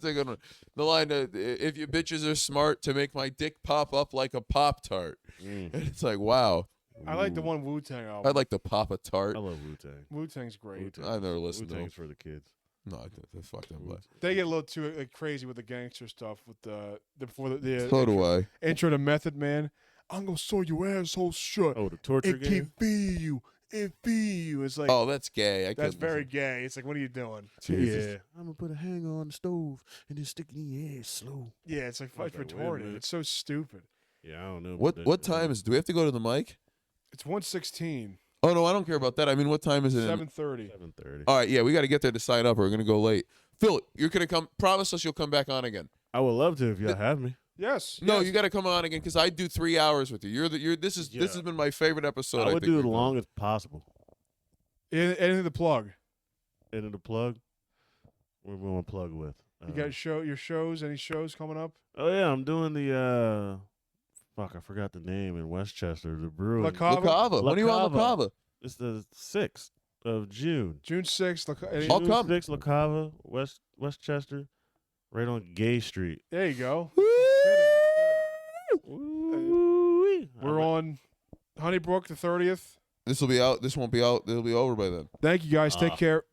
a good one. The line, if you bitches are smart to make my dick pop up like a Pop-Tart. And it's like, wow. I like the Ooh. one Wu-Tang album. I'd like to pop a tart. I love Wu-Tang. Wu-Tang's great. I've never listened to them. Wu-Tang's for the kids. No, fuck them. But They get a little too crazy with the gangster stuff with before the so intro, do I. intro to Method Man. I'm gonna sew your asshole shut. Oh, the torture It game? can feel you. It feel you. It's like Oh, that's gay. I that's couldn't very listen. gay. It's like, what are you doing? Jesus. Yeah. I'm going to put a hanger on the stove and then stick it in your ass slow. Yeah, it's like I was it's like, wait a retarded. minute. It's so stupid. Yeah, I don't know. What time is? Do we have to go to the mic? It's 1:16, Oh no, I don't care about that. I mean, what time is it? 7:30. 7:30. All right, yeah, we got to get there to sign up, or we're gonna go late. Phil, you're gonna come. Promise us you'll come back on again. I would love to if y'all have me. Yes. No, yes. you got to come on again because I do 3 hours with you. This has been my favorite episode. I would think do we've as done. long as possible. Anything to plug? And the plug. We're going to plug with. You got your shows? Any shows coming up? Oh yeah, I'm doing the fuck, I forgot the name in Westchester. The brewery. La Cava? La Cava. When are you on La Cava. Cava? It's the 6th of June. June 6th. I'll June come. 6th, La Cava, Westchester, right on Gay Street. There you go. Ooh-wee. We're on Honeybrook the 30th. This will be out. This won't be out. It'll be over by then. Thank you guys. Take care.